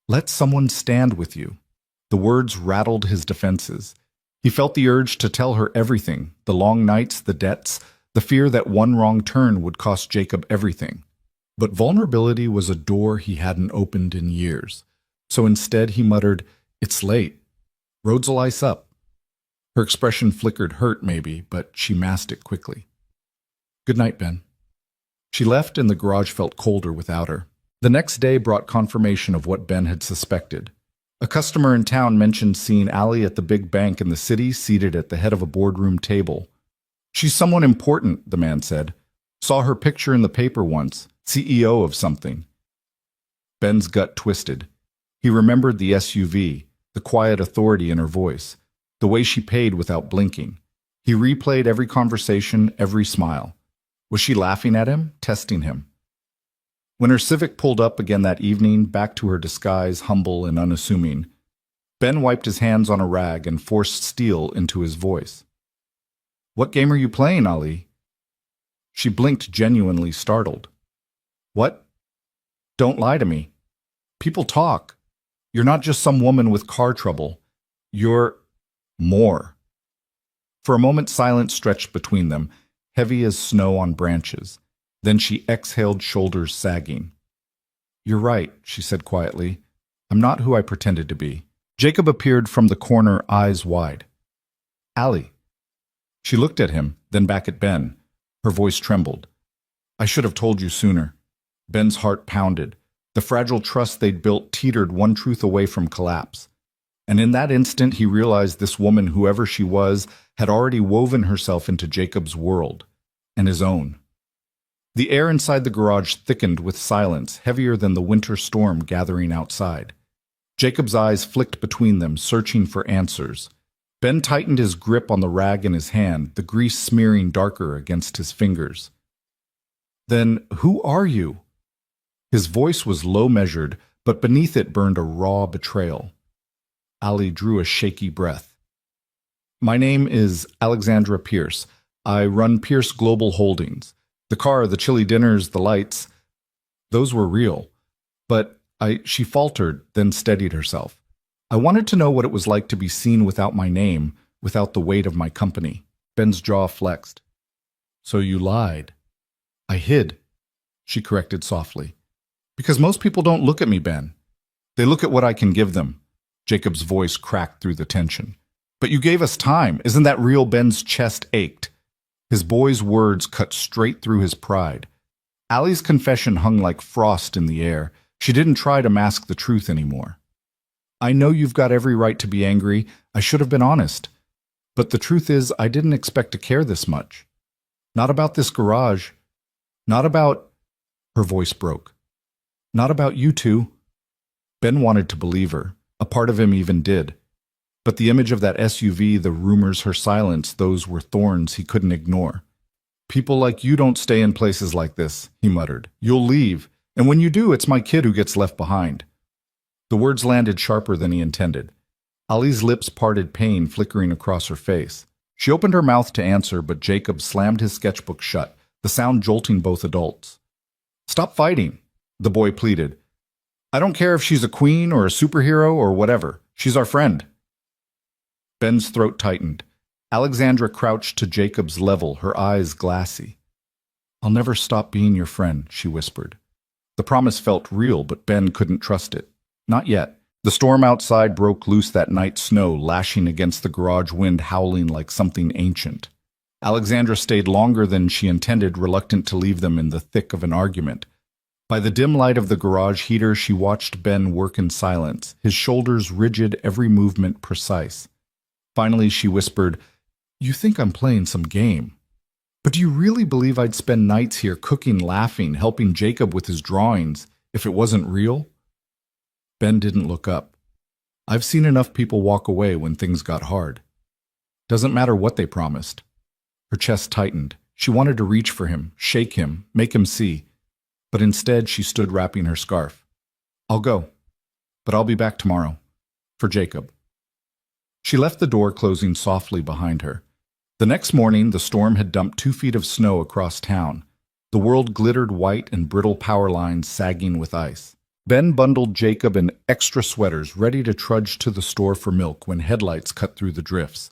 Let someone stand with you. The words rattled his defenses. He felt the urge to tell her everything, the long nights, the debts, the fear that one wrong turn would cost Jacob everything. But vulnerability was a door he hadn't opened in years. So instead he muttered, It's late. Roads'll ice up. Her expression flickered, hurt maybe, but she masked it quickly. Good night, Ben. She left, and the garage felt colder without her. The next day brought confirmation of what Ben had suspected. A customer in town mentioned seeing Allie at the big bank in the city, seated at the head of a boardroom table. She's someone important, the man said. Saw her picture in the paper once, CEO of something. Ben's gut twisted. He remembered the SUV, the quiet authority in her voice, the way she paid without blinking. He replayed every conversation, every smile. Was she laughing at him, testing him? When her Civic pulled up again that evening, back to her disguise, humble and unassuming, Ben wiped his hands on a rag and forced steel into his voice. What game are you playing, Ali? She blinked, genuinely startled. What? Don't lie to me. People talk. You're not just some woman with car trouble. You're more. For a moment, silence stretched between them, heavy as snow on branches. Then she exhaled, shoulders sagging. You're right, she said quietly. I'm not who I pretended to be. Jacob appeared from the corner, eyes wide. Allie. She looked at him, then back at Ben. Her voice trembled. I should have told you sooner. Ben's heart pounded. The fragile trust they'd built teetered one truth away from collapse. And in that instant he realized this woman, whoever she was, had already woven herself into Jacob's world, and his own. The air inside the garage thickened with silence, heavier than the winter storm gathering outside. Jacob's eyes flicked between them, searching for answers. Ben tightened his grip on the rag in his hand, the grease smearing darker against his fingers. "Then who are you?" His voice was low-measured, but beneath it burned a raw betrayal. Ali drew a shaky breath. "My name is Alexandra Pierce. I run Pierce Global Holdings. The car, the chilly dinners, the lights, those were real. But she faltered, then steadied herself. I wanted to know what it was like to be seen without my name, without the weight of my company." Ben's jaw flexed. "So you lied." "I hid," she corrected softly. "Because most people don't look at me, Ben. They look at what I can give them." Jacob's voice cracked through the tension. "But you gave us time. Isn't that real?" Ben's chest ached. His boy's words cut straight through his pride. Allie's confession hung like frost in the air. She didn't try to mask the truth anymore. "I know you've got every right to be angry. I should have been honest. But the truth is, I didn't expect to care this much. Not about this garage. Not about—" Her voice broke. "Not about you two." Ben wanted to believe her. A part of him even did. But the image of that SUV, the rumors, her silence, those were thorns he couldn't ignore. "People like you don't stay in places like this," he muttered. "You'll leave. And when you do, it's my kid who gets left behind." The words landed sharper than he intended. Ali's lips parted, pain flickering across her face. She opened her mouth to answer, but Jacob slammed his sketchbook shut, the sound jolting both adults. "Stop fighting," the boy pleaded. "I don't care if she's a queen or a superhero or whatever. She's our friend." Ben's throat tightened. Alexandra crouched to Jacob's level, her eyes glassy. "I'll never stop being your friend," she whispered. The promise felt real, but Ben couldn't trust it. Not yet. The storm outside broke loose that night, snow lashing against the garage, wind howling like something ancient. Alexandra stayed longer than she intended, reluctant to leave them in the thick of an argument. By the dim light of the garage heater, she watched Ben work in silence, his shoulders rigid, every movement precise. Finally, she whispered, "You think I'm playing some game. But do you really believe I'd spend nights here cooking, laughing, helping Jacob with his drawings, if it wasn't real?" Ben didn't look up. "I've seen enough people walk away when things got hard. Doesn't matter what they promised." Her chest tightened. She wanted to reach for him, shake him, make him see. But instead, she stood wrapping her scarf. "I'll go, but I'll be back tomorrow. For Jacob." She left the door, closing softly behind her. The next morning, the storm had dumped 2 feet of snow across town. The world glittered white and brittle power lines sagging with ice. Ben bundled Jacob in extra sweaters, ready to trudge to the store for milk when headlights cut through the drifts.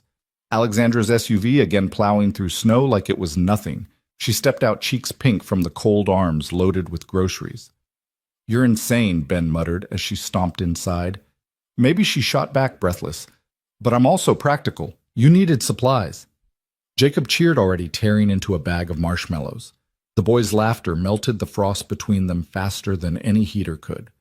Alexandra's SUV again plowing through snow like it was nothing. She stepped out, cheeks pink from the cold arms loaded with groceries. "You're insane," Ben muttered as she stomped inside. Maybe she shot back, breathless. "But I'm also practical. You needed supplies." Jacob cheered already, tearing into a bag of marshmallows. The boy's laughter melted the frost between them faster than any heater could.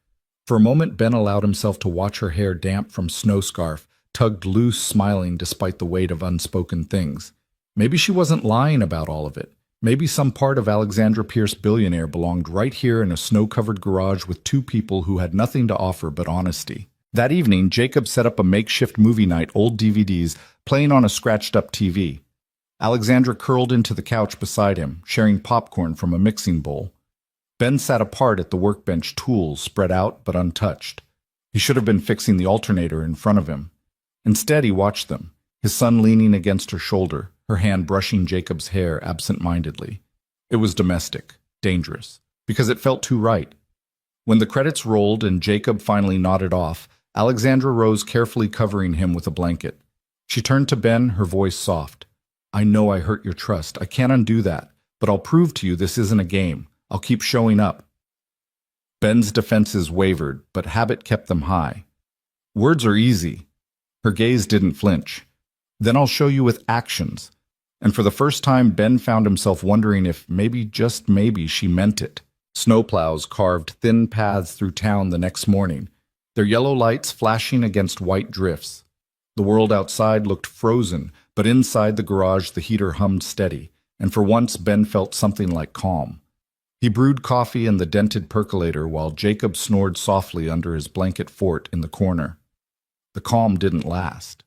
For a moment, Ben allowed himself to watch her hair damp from snow scarf, tugged loose, smiling despite the weight of unspoken things. Maybe she wasn't lying about all of it. Maybe some part of Alexandra Pierce Billionaire belonged right here in a snow-covered garage with 2 people who had nothing to offer but honesty. That evening, Jacob set up a makeshift movie night, old DVDs, playing on a scratched-up TV. Alexandra curled into the couch beside him, sharing popcorn from a mixing bowl. Ben sat apart at the workbench, tools spread out but untouched. He should have been fixing the alternator in front of him. Instead, he watched them, his son leaning against her shoulder, her hand brushing Jacob's hair absent-mindedly. It was domestic, dangerous, because it felt too right. When the credits rolled and Jacob finally nodded off, Alexandra rose, carefully covering him with a blanket. She turned to Ben, her voice soft. "I know I hurt your trust. I can't undo that. But I'll prove to you this isn't a game. I'll keep showing up." Ben's defenses wavered, but habit kept them high. "Words are easy." Her gaze didn't flinch. "Then I'll show you with actions." And for the first time, Ben found himself wondering if maybe, just maybe, she meant it. Snowplows carved thin paths through town the next morning, their yellow lights flashing against white drifts. The world outside looked frozen, but inside the garage the heater hummed steady, and for once Ben felt something like calm. He brewed coffee in the dented percolator while Jacob snored softly under his blanket fort in the corner. The calm didn't last.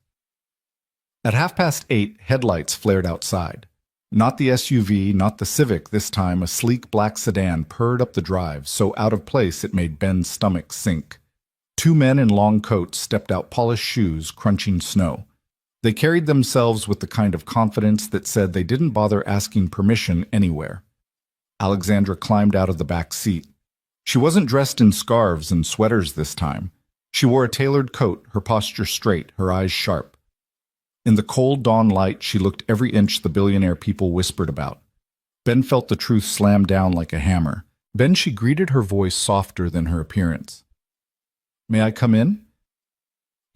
At 8:30, headlights flared outside. Not the SUV, not the Civic this time, a sleek black sedan purred up the drive, so out of place it made Ben's stomach sink. Two men in long coats stepped out, polished shoes, crunching snow. They carried themselves with the kind of confidence that said they didn't bother asking permission anywhere. Alexandra climbed out of the back seat. She wasn't dressed in scarves and sweaters this time. She wore a tailored coat, her posture straight, her eyes sharp. In the cold dawn light, she looked every inch the billionaire people whispered about. Ben felt the truth slam down like a hammer. Then she greeted, her voice softer than her appearance. "May I come in?"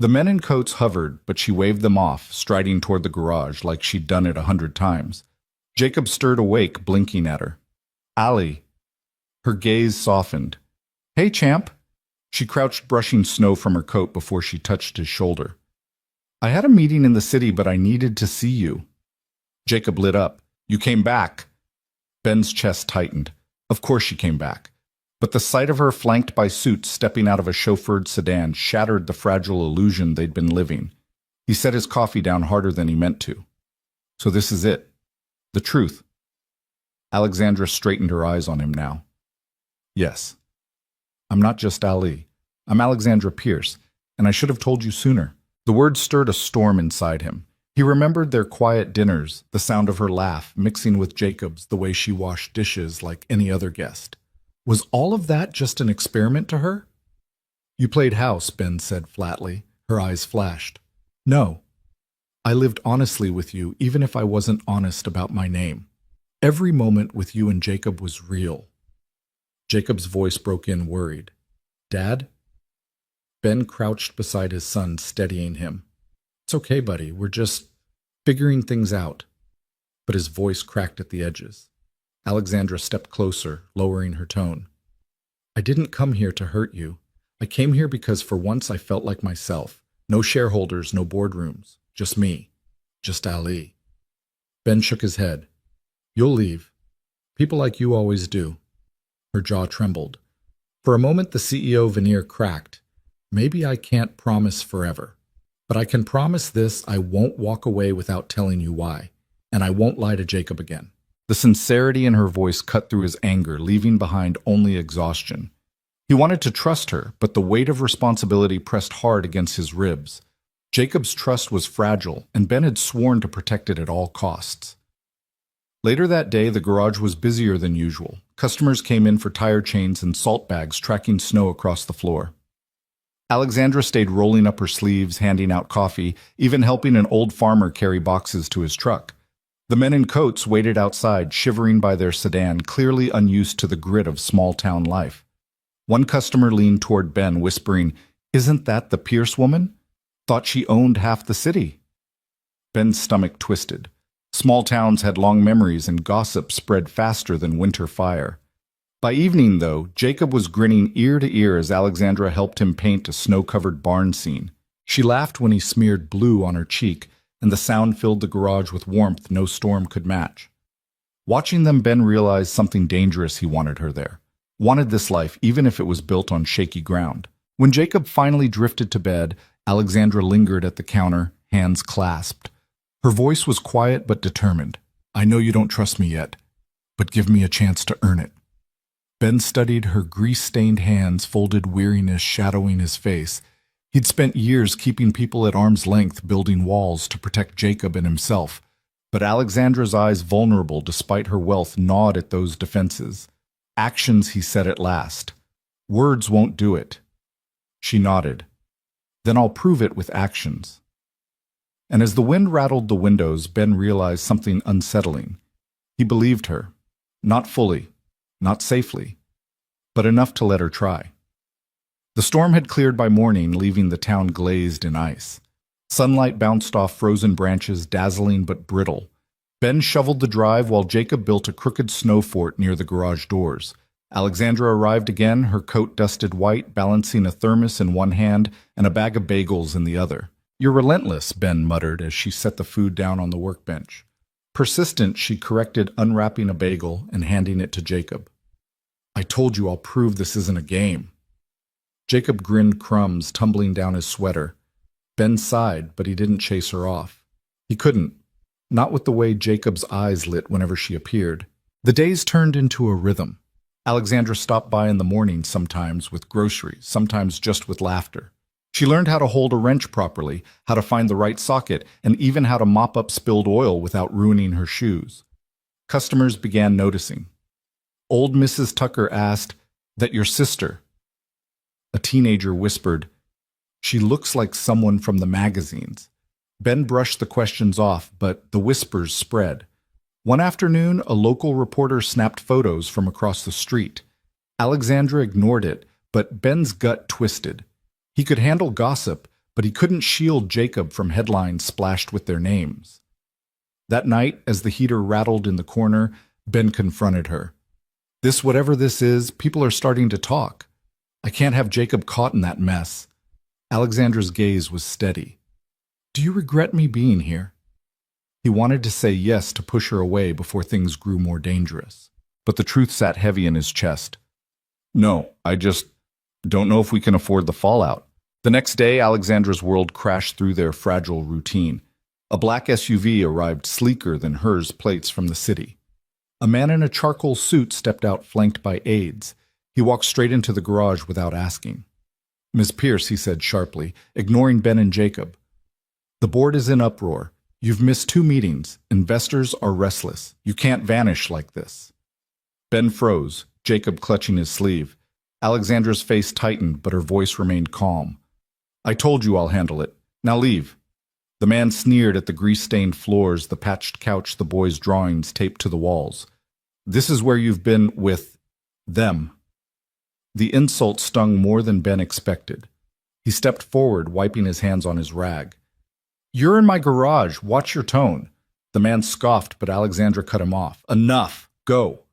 The men in coats hovered, but she waved them off, striding toward the garage like she'd done it 100 times. Jacob stirred awake, blinking at her. "Ali." Her gaze softened. "Hey, champ." She crouched, brushing snow from her coat before she touched his shoulder. "I had a meeting in the city, but I needed to see you." Jacob lit up. "You came back." Ben's chest tightened. Of course she came back. But the sight of her flanked by suits stepping out of a chauffeured sedan shattered the fragile illusion they'd been living. He set his coffee down harder than he meant to. "So this is it. The truth." Alexandra straightened her eyes on him now. "Yes. I'm not just Ali. I'm Alexandra Pierce, and I should have told you sooner." The words stirred a storm inside him. He remembered their quiet dinners, the sound of her laugh, mixing with Jacob's, the way she washed dishes like any other guest. Was all of that just an experiment to her? "You played house," Ben said flatly. Her eyes flashed. "No. I lived honestly with you, even if I wasn't honest about my name. Every moment with you and Jacob was real." Jacob's voice broke in, worried. "Dad?" Ben crouched beside his son, steadying him. "It's okay, buddy. We're just figuring things out." But his voice cracked at the edges. Alexandra stepped closer, lowering her tone. "I didn't come here to hurt you. I came here because for once I felt like myself. No shareholders, no boardrooms. Just me. Just Ali." Ben shook his head. "You'll leave. People like you always do." Her jaw trembled. For a moment the CEO veneer cracked. "Maybe I can't promise forever. But I can promise this: I won't walk away without telling you why. And I won't lie to Jacob again." The sincerity in her voice cut through his anger, leaving behind only exhaustion. He wanted to trust her, but the weight of responsibility pressed hard against his ribs. Jacob's trust was fragile, and Ben had sworn to protect it at all costs. Later that day, the garage was busier than usual. Customers came in for tire chains and salt bags, tracking snow across the floor. Alexandra stayed rolling up her sleeves, handing out coffee, even helping an old farmer carry boxes to his truck. The men in coats waited outside, shivering by their sedan, clearly unused to the grit of small-town life. One customer leaned toward Ben, whispering, "Isn't that the Pierce woman? Thought she owned half the city." Ben's stomach twisted. Small towns had long memories, and gossip spread faster than winter fire. By evening, though, Jacob was grinning ear to ear as Alexandra helped him paint a snow-covered barn scene. She laughed when he smeared blue on her cheek, and the sound filled the garage with warmth no storm could match. Watching them, Ben realized something dangerous. He wanted her there. Wanted this life, even if it was built on shaky ground. When Jacob finally drifted to bed, Alexandra lingered at the counter, hands clasped. Her voice was quiet but determined. "I know you don't trust me yet, but give me a chance to earn it." Ben studied her grease-stained hands, folded weariness shadowing his face. He'd spent years keeping people at arm's length, building walls to protect Jacob and himself. But Alexandra's eyes, vulnerable despite her wealth, gnawed at those defenses. "Actions," he said at last. "Words won't do it." She nodded. "Then I'll prove it with actions." And as the wind rattled the windows, Ben realized something unsettling. He believed her. Not fully, not safely, but enough to let her try. The storm had cleared by morning, leaving the town glazed in ice. Sunlight bounced off frozen branches, dazzling but brittle. Ben shoveled the drive while Jacob built a crooked snow fort near the garage doors. Alexandra arrived again, her coat dusted white, balancing a thermos in one hand and a bag of bagels in the other. "You're relentless," Ben muttered as she set the food down on the workbench. Persistent, she corrected unwrapping a bagel and handing it to Jacob. I told you I'll prove this isn't a game. Jacob grinned, crumbs tumbling down his sweater. Ben sighed, but he didn't chase her off. He couldn't, not with the way Jacob's eyes lit whenever she appeared. The days turned into a rhythm. Alexandra stopped by in the morning sometimes with groceries, sometimes just with laughter. She learned how to hold a wrench properly, how to find the right socket, and even how to mop up spilled oil without ruining her shoes. Customers began noticing. Old Mrs. Tucker asked, "That your sister?" A teenager whispered, "She looks like someone from the magazines." Ben brushed the questions off, but the whispers spread. One afternoon, a local reporter snapped photos from across the street. Alexandra ignored it, but Ben's gut twisted. He could handle gossip, but he couldn't shield Jacob from headlines splashed with their names. That night, as the heater rattled in the corner, Ben confronted her. Whatever this is, people are starting to talk. I can't have Jacob caught in that mess." Alexandra's gaze was steady. "Do you regret me being here?" He wanted to say yes to push her away before things grew more dangerous. But the truth sat heavy in his chest. "No, I just don't know if we can afford the fallout." The next day, Alexandra's world crashed through their fragile routine. A black SUV arrived sleeker than hers plates from the city. A man in a charcoal suit stepped out flanked by aides. He walked straight into the garage without asking. "Miss Pierce," he said sharply, ignoring Ben and Jacob. "The board is in uproar. You've missed 2 meetings. Investors are restless. You can't vanish like this." Ben froze, Jacob clutching his sleeve. Alexandra's face tightened, but her voice remained calm. "I told you I'll handle it. Now leave." The man sneered at the grease-stained floors, the patched couch, the boys' drawings taped to the walls. "This is where you've been with them." The insult stung more than Ben expected. He stepped forward, wiping his hands on his rag. "You're in my garage. Watch your tone." The man scoffed, but Alexandra cut him off. "Enough. Go."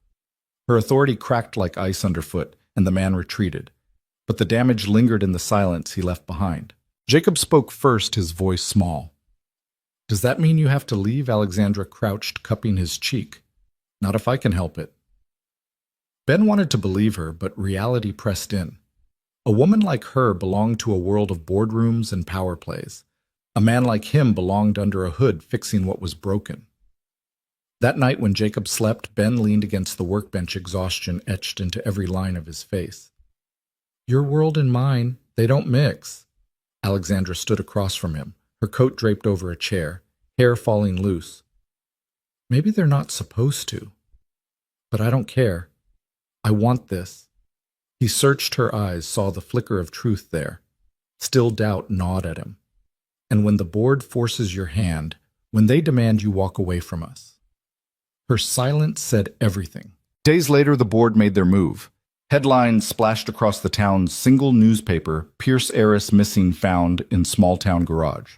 Her authority cracked like ice underfoot, and the man retreated. But the damage lingered in the silence he left behind. Jacob spoke first, his voice small. "Does that mean you have to leave?" Alexandra crouched, cupping his cheek. "Not if I can help it." Ben wanted to believe her, but reality pressed in. A woman like her belonged to a world of boardrooms and power plays. A man like him belonged under a hood fixing what was broken. That night when Jacob slept, Ben leaned against the workbench, exhaustion etched into every line of his face. "Your world and mine, they don't mix." Alexandra stood across from him, her coat draped over a chair, hair falling loose. "Maybe they're not supposed to. But I don't care. I want this." He searched her eyes, saw the flicker of truth there. Still doubt gnawed at him. "And when the board forces your hand, when they demand you walk away from us." Her silence said everything. Days later, the board made their move. Headlines splashed across the town's single newspaper, "Pierce heiress missing found in small-town garage."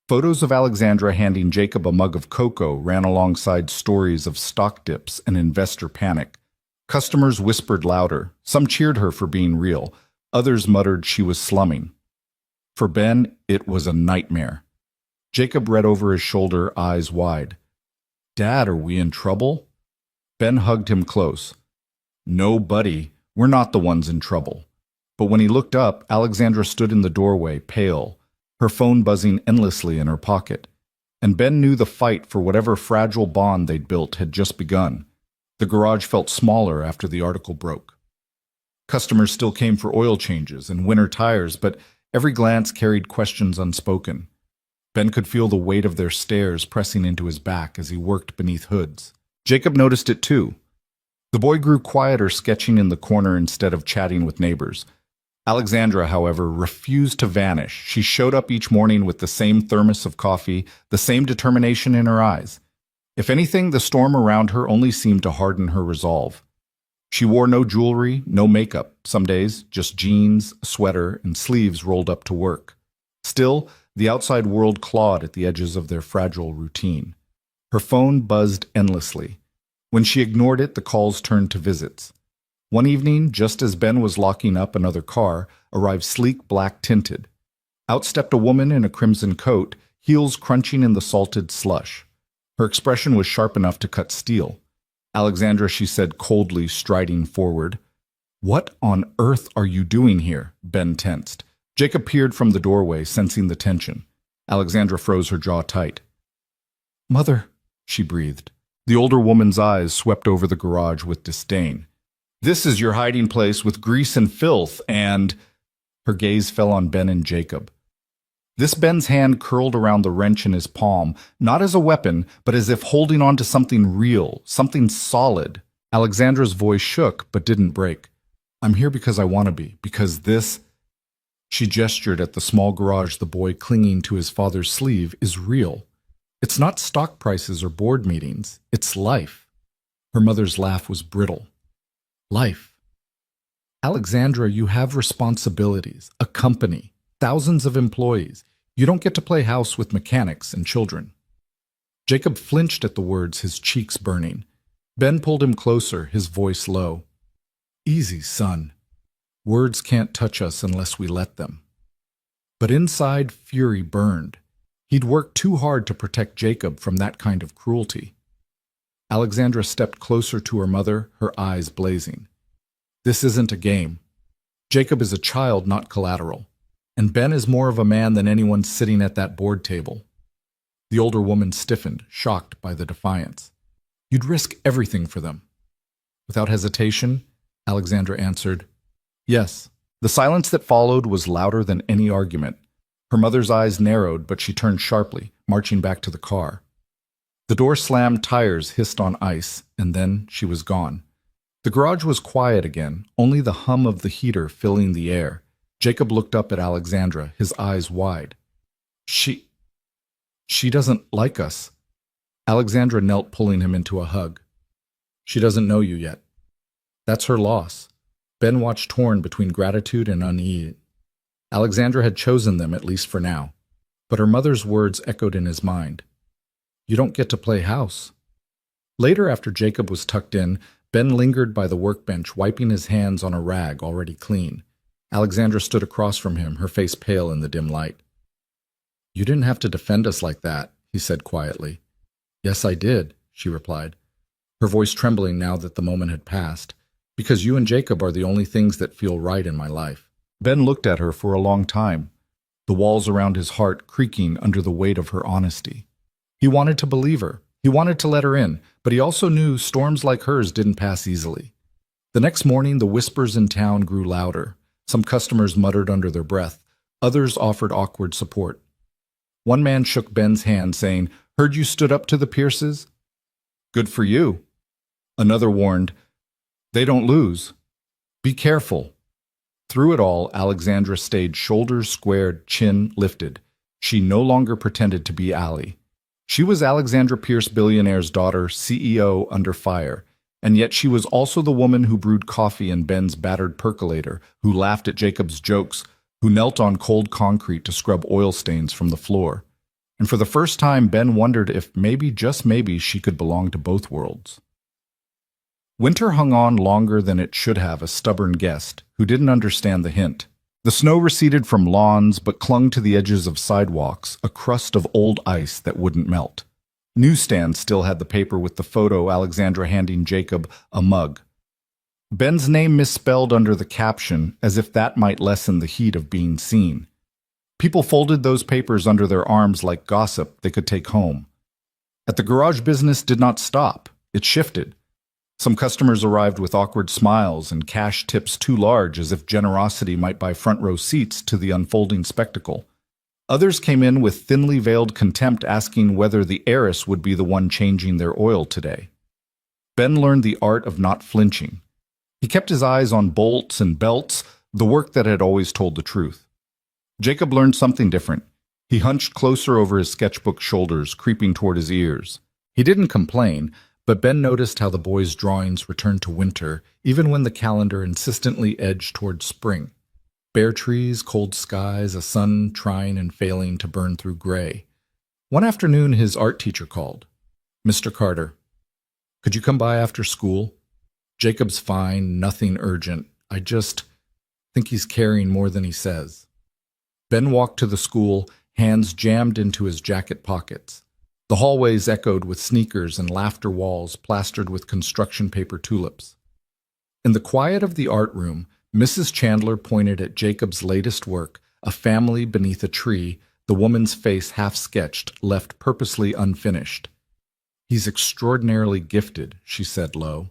Photos of Alexandra handing Jacob a mug of cocoa ran alongside stories of stock dips and investor panic. Customers whispered louder. Some cheered her for being real. Others muttered she was slumming. For Ben, it was a nightmare. Jacob read over his shoulder, eyes wide. "Dad, are we in trouble?" Ben hugged him close. "No, buddy, we're not the ones in trouble." But when he looked up, Alexandra stood in the doorway, pale, her phone buzzing endlessly in her pocket. And Ben knew the fight for whatever fragile bond they'd built had just begun. The garage felt smaller after the article broke. Customers still came for oil changes and winter tires, but every glance carried questions unspoken. Ben could feel the weight of their stares pressing into his back as he worked beneath hoods. Jacob noticed it too. The boy grew quieter, sketching in the corner instead of chatting with neighbors. Alexandra, however, refused to vanish. She showed up each morning with the same thermos of coffee, the same determination in her eyes. If anything, the storm around her only seemed to harden her resolve. She wore no jewelry, no makeup, some days just jeans, a sweater, and sleeves rolled up to work. Still, the outside world clawed at the edges of their fragile routine. Her phone buzzed endlessly. When she ignored it, the calls turned to visits. One evening, just as Ben was locking up another car, arrived sleek black tinted. Out stepped a woman in a crimson coat, heels crunching in the salted slush. Her expression was sharp enough to cut steel. Alexandra, she said coldly, striding forward. What on earth are you doing here? Ben tensed. Jacob peered from the doorway, sensing the tension. Alexandra froze her jaw tight. Mother, she breathed. The older woman's eyes swept over the garage with disdain. This is your hiding place with grease and filth, and... Her gaze fell on Ben and Jacob. This Ben's hand curled around the wrench in his palm, not as a weapon, but as if holding on to something real, something solid. Alexandra's voice shook, but didn't break. I'm here because I want to be, because this... She gestured at the small garage the boy clinging to his father's sleeve is real. It's not stock prices or board meetings. It's life. Her mother's laugh was brittle. Life. Alexandra, you have responsibilities, a company, thousands of employees. You don't get to play house with mechanics and children. Jacob flinched at the words, his cheeks burning. Ben pulled him closer, his voice low. Easy, son. Words can't touch us unless we let them. But inside, fury burned. He'd worked too hard to protect Jacob from that kind of cruelty. Alexandra stepped closer to her mother, her eyes blazing. This isn't a game. Jacob is a child, not collateral. And Ben is more of a man than anyone sitting at that board table. The older woman stiffened, shocked by the defiance. You'd risk everything for them. Without hesitation, Alexandra answered, Yes. The silence that followed was louder than any argument. Her mother's eyes narrowed, but she turned sharply, marching back to the car. The door slammed, tires hissed on ice, and then she was gone. The garage was quiet again, only the hum of the heater filling the air. Jacob looked up at Alexandra, his eyes wide. She doesn't like us. Alexandra knelt, pulling him into a hug. She doesn't know you yet. That's her loss. Ben watched, torn between gratitude and unease. Alexandra had chosen them, at least for now. But her mother's words echoed in his mind. You don't get to play house. Later, after Jacob was tucked in, Ben lingered by the workbench, wiping his hands on a rag already clean. Alexandra stood across from him, her face pale in the dim light. You didn't have to defend us like that, he said quietly. Yes, I did, she replied, her voice trembling now that the moment had passed, because you and Jacob are the only things that feel right in my life. Ben looked at her for a long time, the walls around his heart creaking under the weight of her honesty. He wanted to believe her. He wanted to let her in, but he also knew storms like hers didn't pass easily. The next morning, the whispers in town grew louder. Some customers muttered under their breath. Others offered awkward support. One man shook Ben's hand, saying, Heard you stood up to the Pierces? Good for you. Another warned, They don't lose. Be careful. Through it all, Alexandra stayed shoulders squared, chin lifted. She no longer pretended to be Allie. She was Alexandra Pierce, Billionaire's daughter, CEO under fire, and yet she was also the woman who brewed coffee in Ben's battered percolator, who laughed at Jacob's jokes, who knelt on cold concrete to scrub oil stains from the floor. And for the first time, Ben wondered if maybe, just maybe, she could belong to both worlds. Winter hung on longer than it should have, a stubborn guest who didn't understand the hint. The snow receded from lawns but clung to the edges of sidewalks, a crust of old ice that wouldn't melt. Newsstands still had the paper with the photo, Alexandra handing Jacob a mug. Ben's name misspelled under the caption, as if that might lessen the heat of being seen. People folded those papers under their arms like gossip they could take home. At the garage, business did not stop. It shifted. Some customers arrived with awkward smiles and cash tips too large, as if generosity might buy front-row seats to the unfolding spectacle. Others came in with thinly veiled contempt, asking whether the heiress would be the one changing their oil today. Ben learned the art of not flinching. He kept his eyes on bolts and belts, the work that had always told the truth. Jacob learned something different. He hunched closer over his sketchbook shoulders, creeping toward his ears. He didn't complain, but Ben noticed how the boy's drawings returned to winter, even when the calendar insistently edged toward spring. Bare trees, cold skies, a sun trying and failing to burn through gray. One afternoon, his art teacher called. Mr. Carter, could you come by after school? Jacob's fine, nothing urgent. I just think he's caring more than he says. Ben walked to the school, hands jammed into his jacket pockets. The hallways echoed with sneakers and laughter walls plastered with construction paper tulips. In the quiet of the art room, Mrs. Chandler pointed at Jacob's latest work, A Family Beneath a Tree, the woman's face half-sketched, left purposely unfinished. "He's extraordinarily gifted," she said low.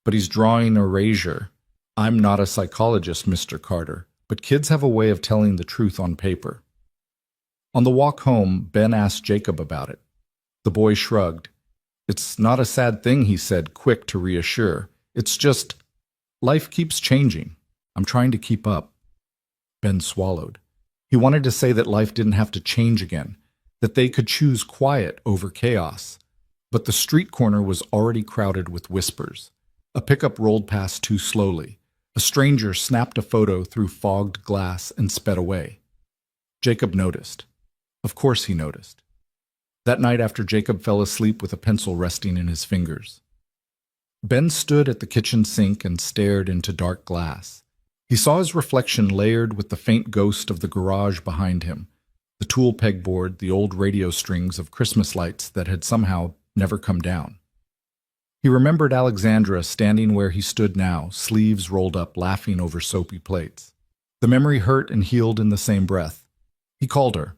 "But he's drawing erasure. I'm not a psychologist, Mr. Carter, but kids have a way of telling the truth on paper." On the walk home, Ben asked Jacob about it. The boy shrugged. "It's not a sad thing," he said, quick to reassure. "It's just, life keeps changing. I'm trying to keep up." Ben swallowed. He wanted to say that life didn't have to change again, that they could choose quiet over chaos. But the street corner was already crowded with whispers. A pickup rolled past too slowly. A stranger snapped a photo through fogged glass and sped away. Jacob noticed. Of course he noticed. That night after Jacob fell asleep with a pencil resting in his fingers. Ben stood at the kitchen sink and stared into dark glass. He saw his reflection layered with the faint ghost of the garage behind him, the tool pegboard, the old radio strings of Christmas lights that had somehow never come down. He remembered Alexandra standing where he stood now, sleeves rolled up, laughing over soapy plates. The memory hurt and healed in the same breath. He called her.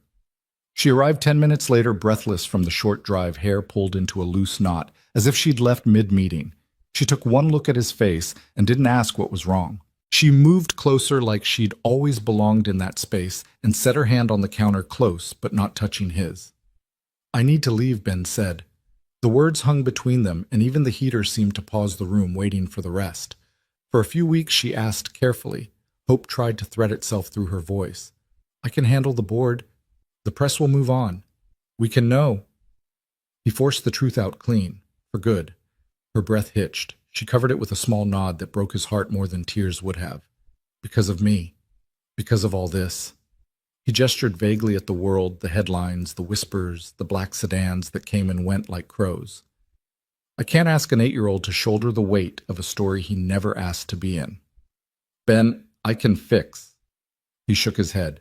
She arrived 10 minutes later, breathless from the short drive, hair pulled into a loose knot, as if she'd left mid-meeting. She took one look at his face and didn't ask what was wrong. She moved closer like she'd always belonged in that space and set her hand on the counter close, but not touching his. "I need to leave," Ben said. The words hung between them, and even the heater seemed to pause the room, waiting for the rest. For a few weeks she asked carefully. Hope tried to thread itself through her voice. "I can handle the board. The press will move on. We can know." He forced the truth out clean, for good. Her breath hitched. She covered it with a small nod that broke his heart more than tears would have. "Because of me. Because of all this." He gestured vaguely at the world, the headlines, the whispers, the black sedans that came and went like crows. "I can't ask an 8-year-old to shoulder the weight of a story he never asked to be in." "Ben, I can fix." He shook his head.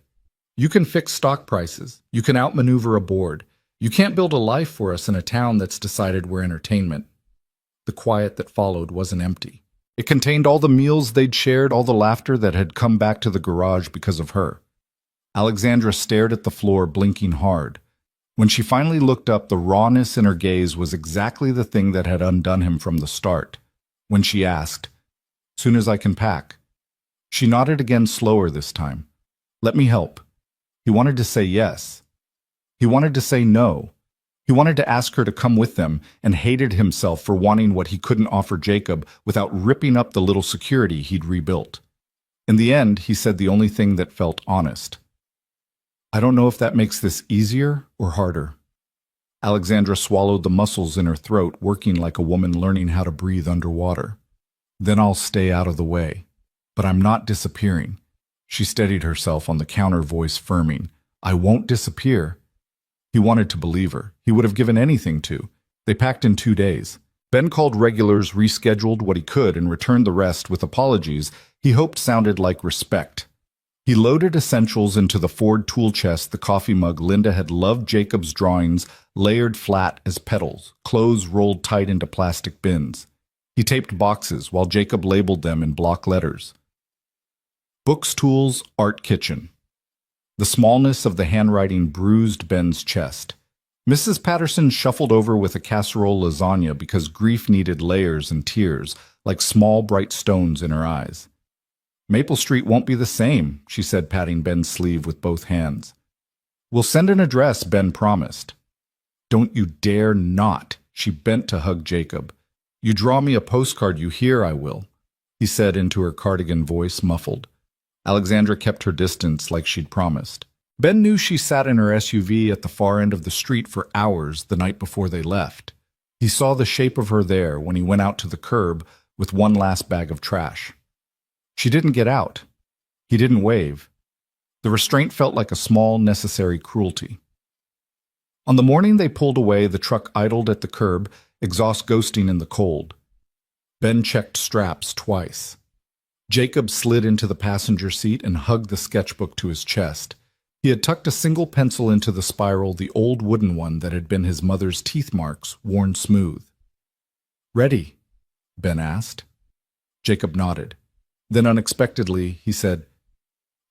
"You can fix stock prices. You can outmaneuver a board. You can't build a life for us in a town that's decided we're entertainment." The quiet that followed wasn't empty. It contained all the meals they'd shared, all the laughter that had come back to the garage because of her. Alexandra stared at the floor, blinking hard. When she finally looked up, the rawness in her gaze was exactly the thing that had undone him from the start. When she asked, "Soon as I can pack." She nodded again, slower this time. "Let me help." He wanted to say yes. He wanted to say no. He wanted to ask her to come with them, and hated himself for wanting what he couldn't offer Jacob without ripping up the little security he'd rebuilt. In the end, he said the only thing that felt honest. "I don't know if that makes this easier or harder." Alexandra swallowed, the muscles in her throat working like a woman learning how to breathe underwater. "Then I'll stay out of the way. But I'm not disappearing." She steadied herself on the counter, voice firming. "I won't disappear." He wanted to believe her. He would have given anything to. They packed in 2 days. Ben called regulars, rescheduled what he could, and returned the rest with apologies he hoped sounded like respect. He loaded essentials into the Ford tool chest, the coffee mug Linda had loved Jacob's drawings, layered flat as petals, clothes rolled tight into plastic bins. He taped boxes while Jacob labeled them in block letters. Books, tools, art kitchen. The smallness of the handwriting bruised Ben's chest. Mrs. Patterson shuffled over with a casserole lasagna because grief needed layers and tears, like small bright stones in her eyes. "Maple Street won't be the same," she said, patting Ben's sleeve with both hands. "We'll send an address," Ben promised. "Don't you dare not." She bent to hug Jacob. "You draw me a postcard, you hear, I will," he said into her cardigan voice, muffled. Alexandra kept her distance like she'd promised. Ben knew she sat in her SUV at the far end of the street for hours the night before they left. He saw the shape of her there when he went out to the curb with one last bag of trash. She didn't get out. He didn't wave. The restraint felt like a small, necessary cruelty. On the morning they pulled away, the truck idled at the curb, exhaust ghosting in the cold. Ben checked straps twice. Jacob slid into the passenger seat and hugged the sketchbook to his chest. He had tucked a single pencil into the spiral, the old wooden one that had been his mother's teeth marks, worn smooth. "Ready?" Ben asked. Jacob nodded. Then unexpectedly, he said,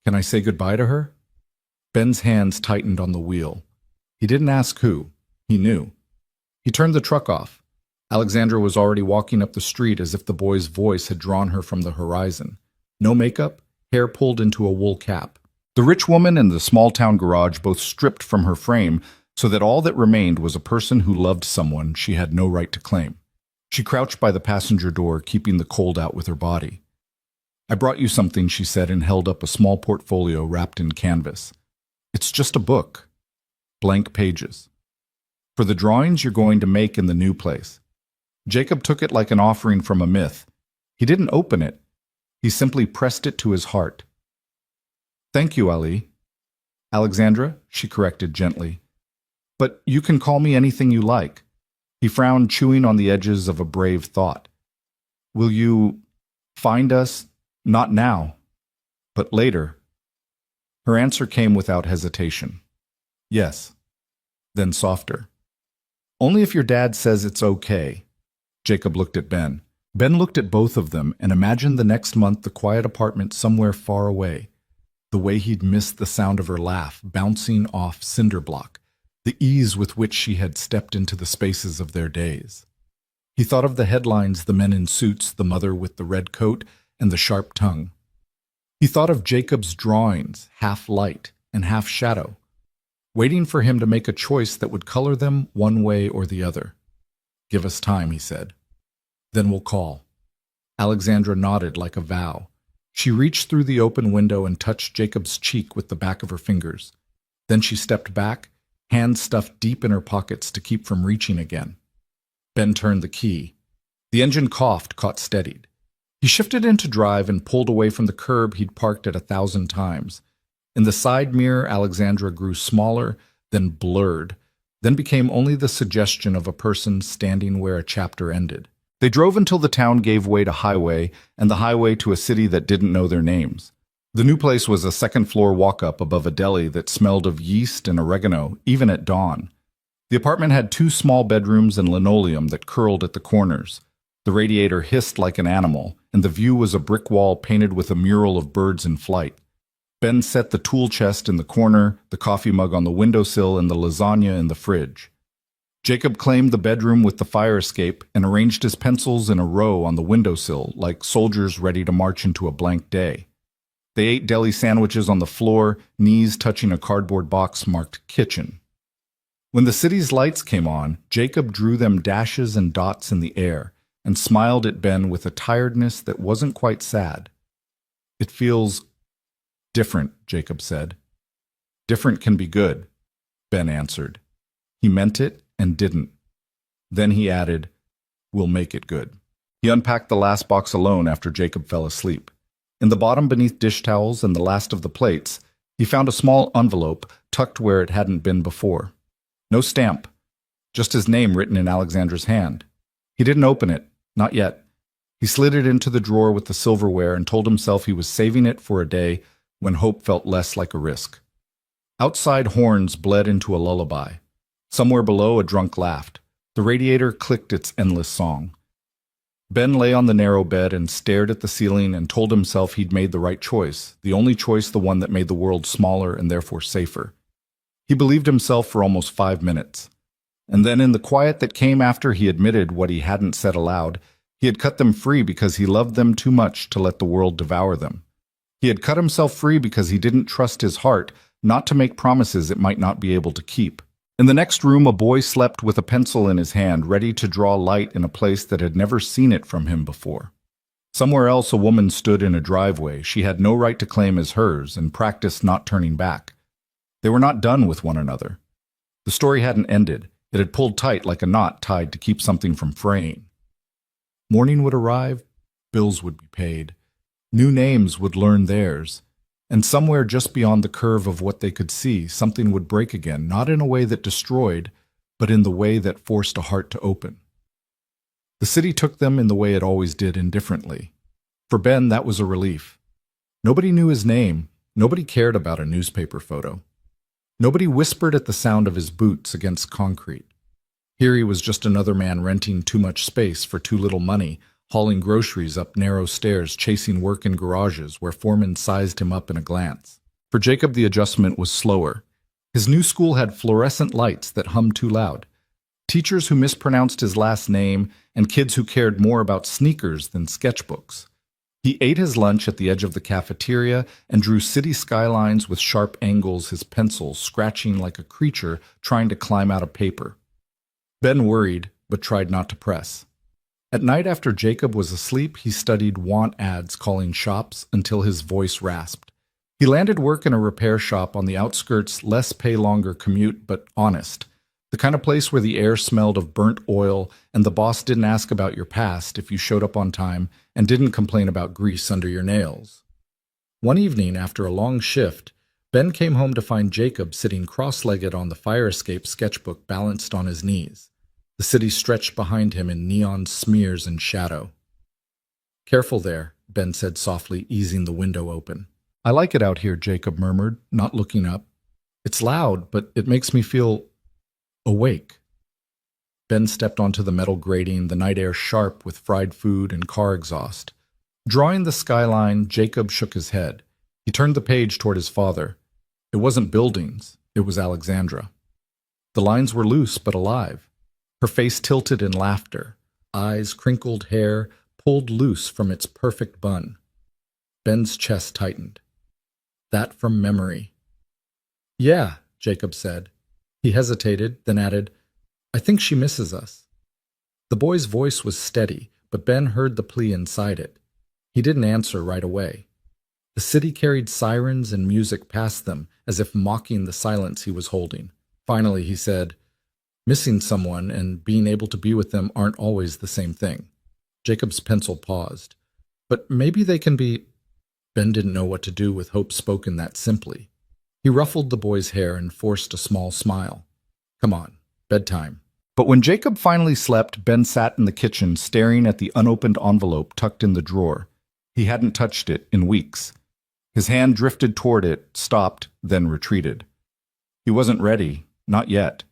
"Can I say goodbye to her?" Ben's hands tightened on the wheel. He didn't ask who. He knew. He turned the truck off. Alexandra was already walking up the street as if the boy's voice had drawn her from the horizon. No makeup, hair pulled into a wool cap. The rich woman and the small-town garage both stripped from her frame so that all that remained was a person who loved someone she had no right to claim. She crouched by the passenger door, keeping the cold out with her body. "I brought you something," she said, and held up a small portfolio wrapped in canvas. "It's just a book. Blank pages. For the drawings you're going to make in the new place." Jacob took it like an offering from a myth. He didn't open it. He simply pressed it to his heart. "Thank you, Ali." "Alexandra," she corrected gently. "But you can call me anything you like." He frowned, chewing on the edges of a brave thought. "Will you find us? Not now, but later?" Her answer came without hesitation. "Yes." Then softer. "Only if your dad says it's okay." Jacob looked at Ben. Ben looked at both of them and imagined the next month the quiet apartment somewhere far away. The way he'd missed the sound of her laugh, bouncing off cinder block, the ease with which she had stepped into the spaces of their days. He thought of the headlines, the men in suits, the mother with the red coat and the sharp tongue. He thought of Jacob's drawings, half light and half shadow, waiting for him to make a choice that would color them one way or the other. "Give us time," he said. "Then we'll call." Alexandra nodded like a vow. She reached through the open window and touched Jacob's cheek with the back of her fingers. Then she stepped back, hands stuffed deep in her pockets to keep from reaching again. Ben turned the key. The engine coughed, caught steadied. He shifted into drive and pulled away from the curb he'd parked at 1,000 times. In the side mirror, Alexandra grew smaller, then blurred, then became only the suggestion of a person standing where a chapter ended. They drove until the town gave way to highway, and the highway to a city that didn't know their names. The new place was a second-floor walk-up above a deli that smelled of yeast and oregano, even at dawn. The apartment had 2 small bedrooms and linoleum that curled at the corners. The radiator hissed like an animal, and the view was a brick wall painted with a mural of birds in flight. Ben set the tool chest in the corner, the coffee mug on the windowsill, and the lasagna in the fridge. Jacob claimed the bedroom with the fire escape and arranged his pencils in a row on the windowsill, like soldiers ready to march into a blank day. They ate deli sandwiches on the floor, knees touching a cardboard box marked kitchen. When the city's lights came on, Jacob drew them dashes and dots in the air and smiled at Ben with a tiredness that wasn't quite sad. "It feels different," Jacob said. "Different can be good," Ben answered. He meant it and didn't. Then he added, "We'll make it good." He unpacked the last box alone after Jacob fell asleep. In the bottom beneath dish towels and the last of the plates, he found a small envelope tucked where it hadn't been before. No stamp, just his name written in Alexandra's hand. He didn't open it, not yet. He slid it into the drawer with the silverware and told himself he was saving it for a day when hope felt less like a risk. Outside horns bled into a lullaby. Somewhere below, a drunk laughed. The radiator clicked its endless song. Ben lay on the narrow bed and stared at the ceiling and told himself he'd made the right choice, the only choice, the one that made the world smaller and therefore safer. He believed himself for almost 5 minutes. And then in the quiet that came after he admitted what he hadn't said aloud, he had cut them free because he loved them too much to let the world devour them. He had cut himself free because he didn't trust his heart not to make promises it might not be able to keep. In the next room, a boy slept with a pencil in his hand, ready to draw light in a place that had never seen it from him before. Somewhere else, a woman stood in a driveway she had no right to claim as hers and practiced not turning back. They were not done with one another. The story hadn't ended. It had pulled tight like a knot tied to keep something from fraying. Morning would arrive, bills would be paid, new names would learn theirs, and somewhere just beyond the curve of what they could see, something would break again, not in a way that destroyed, but in the way that forced a heart to open. The city took them in the way it always did, indifferently. For Ben, that was a relief. Nobody knew his name. Nobody cared about a newspaper photo. Nobody whispered at the sound of his boots against concrete. Here he was just another man renting too much space for too little money, hauling groceries up narrow stairs, chasing work in garages where foremen sized him up in a glance. For Jacob, the adjustment was slower. His new school had fluorescent lights that hummed too loud, teachers who mispronounced his last name, and kids who cared more about sneakers than sketchbooks. He ate his lunch at the edge of the cafeteria and drew city skylines with sharp angles, his pencil scratching like a creature trying to climb out of paper. Ben worried, but tried not to press. At night after Jacob was asleep, he studied want ads calling shops until his voice rasped. He landed work in a repair shop on the outskirts, less pay longer commute, but honest. The kind of place where the air smelled of burnt oil and the boss didn't ask about your past if you showed up on time and didn't complain about grease under your nails. One evening, after a long shift, Ben came home to find Jacob sitting cross-legged on the fire escape sketchbook balanced on his knees. The city stretched behind him in neon smears and shadow. "Careful there," Ben said softly, easing the window open. "I like it out here," Jacob murmured, not looking up. "It's loud, but it makes me feel awake." Ben stepped onto the metal grating, the night air sharp with fried food and car exhaust. Drawing the skyline, Jacob shook his head. He turned the page toward his father. It wasn't buildings, it was Alexandra. The lines were loose but alive. Her face tilted in laughter, eyes, crinkled hair, pulled loose from its perfect bun. Ben's chest tightened. That from memory. "Yeah," Jacob said. He hesitated, then added, "I think she misses us." The boy's voice was steady, but Ben heard the plea inside it. He didn't answer right away. The city carried sirens and music past them, as if mocking the silence he was holding. Finally, he said, "Missing someone and being able to be with them aren't always the same thing." Jacob's pencil paused. "But maybe they can be—" Ben didn't know what to do with hope spoken that simply. He ruffled the boy's hair and forced a small smile. "Come on, bedtime." But when Jacob finally slept, Ben sat in the kitchen staring at the unopened envelope tucked in the drawer. He hadn't touched it in weeks. His hand drifted toward it, stopped, then retreated. He wasn't ready, not yet.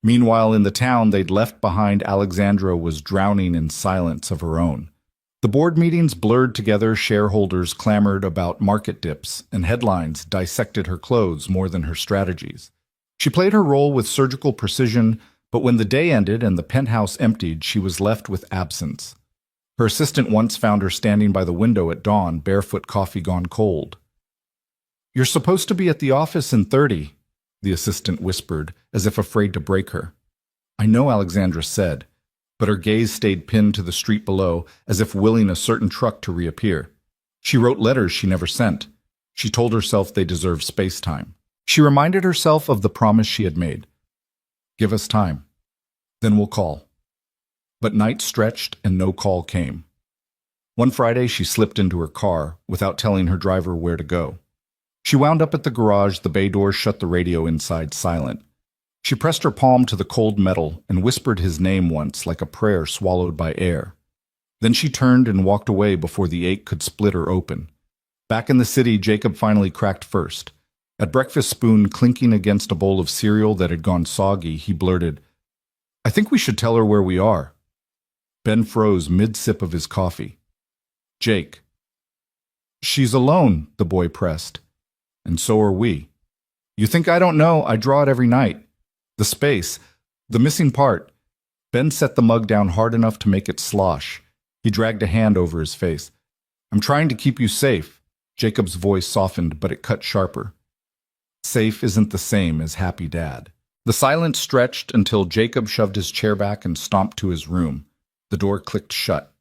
Meanwhile, in the town they'd left behind, Alexandra was drowning in silence of her own. The board meetings blurred together, shareholders clamored about market dips, and headlines dissected her clothes more than her strategies. She played her role with surgical precision, but when the day ended and the penthouse emptied, she was left with absence. Her assistant once found her standing by the window at dawn, barefoot, coffee gone cold. "You're supposed to be at the office in 30, the assistant whispered, as if afraid to break her. "I know," Alexandra said, but her gaze stayed pinned to the street below, as if willing a certain truck to reappear. She wrote letters she never sent. She told herself they deserved space-time. She reminded herself of the promise she had made. "Give us time. Then we'll call." But night stretched and no call came. One Friday she slipped into her car without telling her driver where to go. She wound up at the garage, the bay door shut, the radio inside silent. She pressed her palm to the cold metal and whispered his name once like a prayer swallowed by air. Then she turned and walked away before the ache could split her open. Back in the city, Jacob finally cracked first. At breakfast, spoon clinking against a bowl of cereal that had gone soggy, he blurted, "I think we should tell her where we are." Ben froze mid-sip of his coffee. "Jake." "She's alone," the boy pressed. "And so are we." "You think I don't know? I draw it every night. The space, the missing part." Ben set the mug down hard enough to make it slosh. He dragged a hand over his face. "I'm trying to keep you safe." Jacob's voice softened, but it cut sharper. Safe isn't the same as happy, Dad. The silence stretched until Jacob shoved his chair back and stomped to his room. The door clicked shut.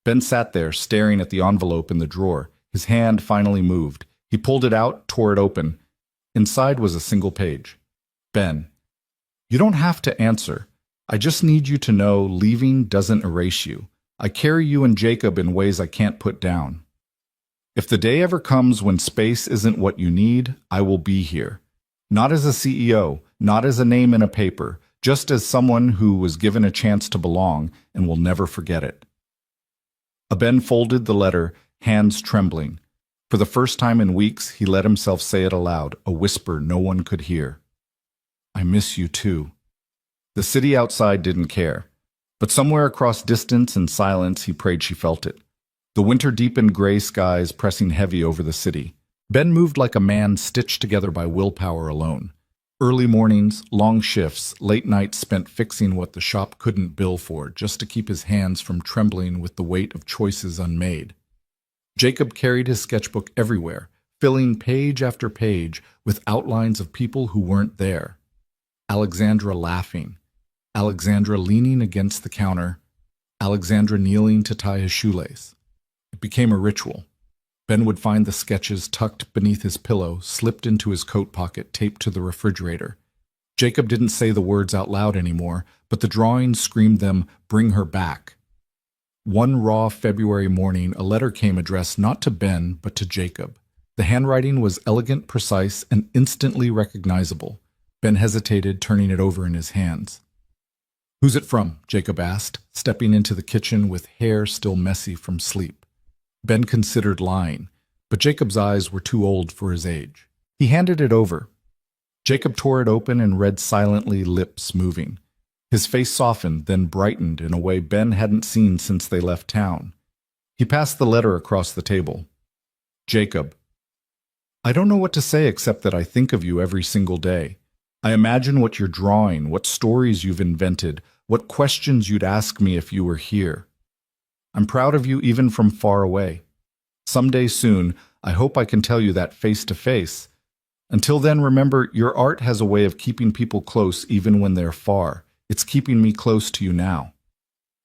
Ben sat there, staring at the envelope in the drawer. His hand finally moved. He pulled it out, tore it open. Inside was a single page. "Ben, you don't have to answer. I just need you to know leaving doesn't erase you. I carry you and Jacob in ways I can't put down. If the day ever comes when space isn't what you need, I will be here. Not as a CEO, not as a name in a paper, just as someone who was given a chance to belong and will never forget it." Ben folded the letter, hands trembling. For the first time in weeks, he let himself say it aloud, a whisper no one could hear. I miss you too. The city outside didn't care, but somewhere across distance and silence he prayed she felt it. The winter-deepened gray skies pressing heavy over the city. Ben moved like a man stitched together by willpower alone. Early mornings, long shifts, late nights spent fixing what the shop couldn't bill for just to keep his hands from trembling with the weight of choices unmade. Jacob carried his sketchbook everywhere, filling page after page with outlines of people who weren't there. Alexandra laughing, Alexandra leaning against the counter, Alexandra kneeling to tie his shoelace. It became a ritual. Ben would find the sketches tucked beneath his pillow, slipped into his coat pocket, taped to the refrigerator. Jacob didn't say the words out loud anymore, but the drawings screamed them, "Bring her back." One raw February morning, a letter came addressed not to Ben, but to Jacob. The handwriting was elegant, precise, and instantly recognizable. Ben hesitated, turning it over in his hands. "Who's it from?" Jacob asked, stepping into the kitchen with hair still messy from sleep. Ben considered lying, but Jacob's eyes were too old for his age. He handed it over. Jacob tore it open and read silently, lips moving. His face softened, then brightened in a way Ben hadn't seen since they left town. He passed the letter across the table. "Jacob, I don't know what to say except that I think of you every single day. I imagine what you're drawing, what stories you've invented, what questions you'd ask me if you were here. I'm proud of you even from far away. Someday soon, I hope I can tell you that face to face. Until then, remember, your art has a way of keeping people close even when they're far. It's keeping me close to you now.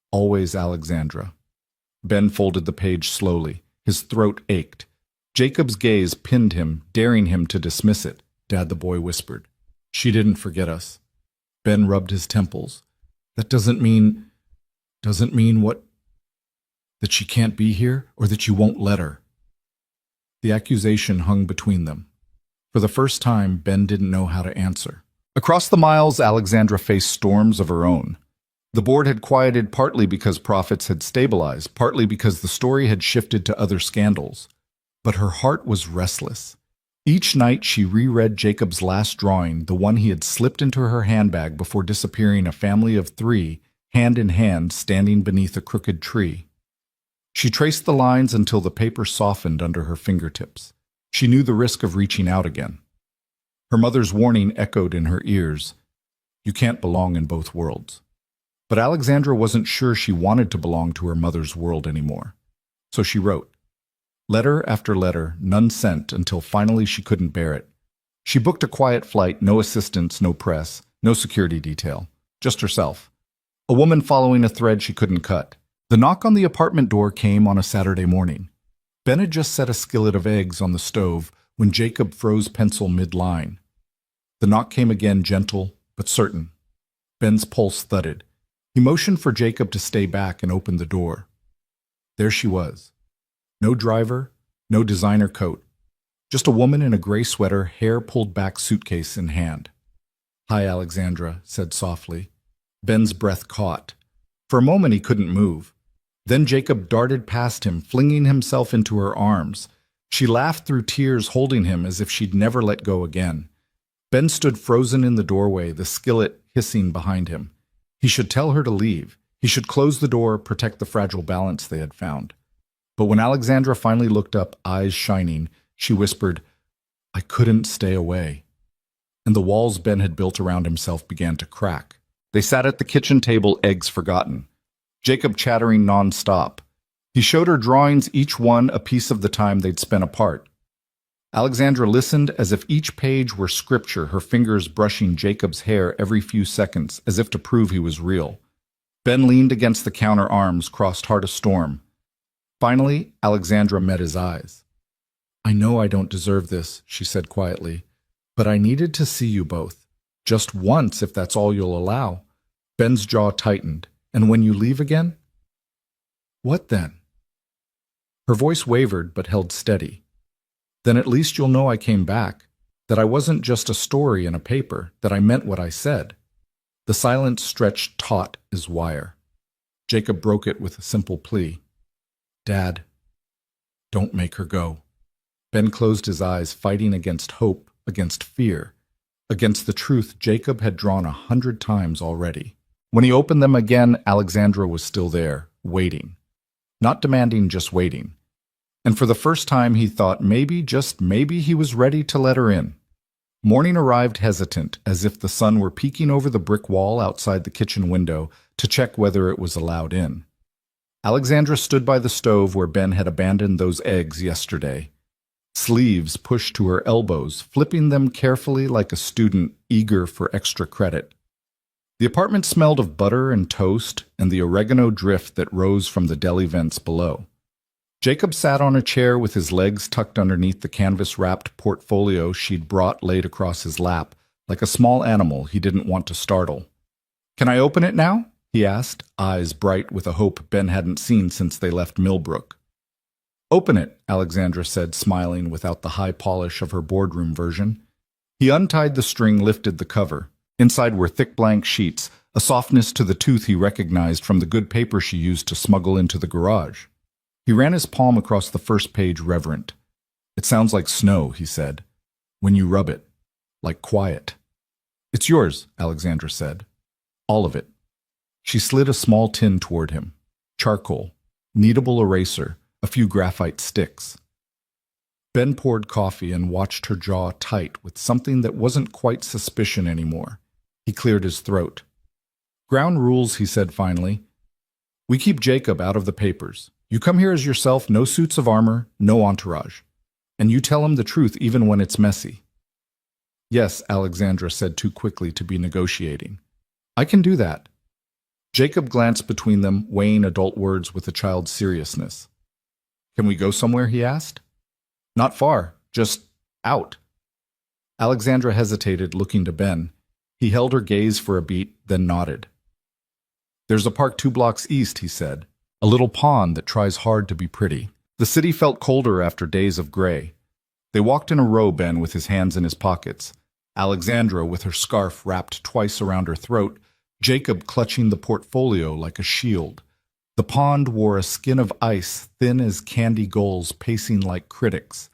Always, Alexandra." Ben folded the page slowly. His throat ached. Jacob's gaze pinned him, daring him to dismiss it. "Dad," the boy whispered. "She didn't forget us." Ben rubbed his temples. "That doesn't mean what? That she can't be here, or that you won't let her?" The accusation hung between them. For the first time, Ben didn't know how to answer. Across the miles, Alexandra faced storms of her own. The board had quieted partly because profits had stabilized, partly because the story had shifted to other scandals. But her heart was restless. Each night she reread Jacob's last drawing, the one he had slipped into her handbag before disappearing a family of 3, hand in hand, standing beneath a crooked tree. She traced the lines until the paper softened under her fingertips. She knew the risk of reaching out again. Her mother's warning echoed in her ears. You can't belong in both worlds. But Alexandra wasn't sure she wanted to belong to her mother's world anymore. So she wrote. Letter after letter, none sent until finally she couldn't bear it. She booked a quiet flight, no assistance, no press, no security detail, just herself. A woman following a thread she couldn't cut. The knock on the apartment door came on a Saturday morning. Ben had just set a skillet of eggs on the stove when Jacob froze pencil mid-line. The knock came again, gentle but certain. Ben's pulse thudded. He motioned for Jacob to stay back and opened the door. There she was. No driver, no designer coat. Just a woman in a gray sweater, hair pulled back, suitcase in hand. Hi, Alexandra, said softly. Ben's breath caught. For a moment he couldn't move. Then Jacob darted past him, flinging himself into her arms. She laughed through tears, holding him as if she'd never let go again. Ben stood frozen in the doorway, the skillet hissing behind him. He should tell her to leave. He should close the door, protect the fragile balance they had found. But when Alexandra finally looked up, eyes shining, she whispered, I couldn't stay away. And the walls Ben had built around himself began to crack. They sat at the kitchen table, eggs forgotten. Jacob chattering non-stop. He showed her drawings, each one a piece of the time they'd spent apart. Alexandra listened as if each page were scripture, her fingers brushing Jacob's hair every few seconds, as if to prove he was real. Ben leaned against the counter, arms crossed, heart a storm. Finally, Alexandra met his eyes. I know I don't deserve this, she said quietly, but I needed to see you both. Just once, if that's all you'll allow. Ben's jaw tightened. And when you leave again? What then? Her voice wavered but held steady. Then at least you'll know I came back, that I wasn't just a story in a paper, that I meant what I said. The silence stretched taut as wire. Jacob broke it with a simple plea. Dad, don't make her go. Ben closed his eyes, fighting against hope, against fear, against the truth Jacob had drawn 100 times already. When he opened them again, Alexandra was still there, waiting. Not demanding, just waiting. And for the first time he thought maybe, just maybe, he was ready to let her in. Morning arrived hesitant, as if the sun were peeking over the brick wall outside the kitchen window to check whether it was allowed in. Alexandra stood by the stove where Ben had abandoned those eggs yesterday. Sleeves pushed to her elbows, flipping them carefully like a student eager for extra credit. The apartment smelled of butter and toast and the oregano drift that rose from the deli vents below. Jacob sat on a chair with his legs tucked underneath the canvas-wrapped portfolio she'd brought laid across his lap, like a small animal he didn't want to startle. "Can I open it now?" he asked, eyes bright with a hope Ben hadn't seen since they left Millbrook. "Open it," Alexandra said, smiling without the high polish of her boardroom version. He untied the string, lifted the cover. Inside were thick blank sheets, a softness to the tooth he recognized from the good paper she used to smuggle into the garage. He ran his palm across the first page, reverent. "It sounds like snow," he said, "when you rub it. Like quiet." "It's yours," Alexandra said. "All of it." She slid a small tin toward him. Charcoal, kneadable eraser, a few graphite sticks. Ben poured coffee and watched her jaw tight with something that wasn't quite suspicion anymore. He cleared his throat. "Ground rules," he said finally. "We keep Jacob out of the papers. You come here as yourself, no suits of armor, no entourage. And you tell him the truth even when it's messy." "Yes," Alexandra said too quickly to be negotiating. "I can do that." Jacob glanced between them, weighing adult words with a child's seriousness. "Can we go somewhere?" he asked. "Not far, just out." Alexandra hesitated, looking to Ben. He held her gaze for a beat, then nodded. "There's a park 2 blocks east," he said. "A little pond that tries hard to be pretty." The city felt colder after days of gray. They walked in a row, Ben with his hands in his pockets, Alexandra with her scarf wrapped twice around her throat, Jacob clutching the portfolio like a shield. The pond wore a skin of ice thin as candy gulls pacing like critics.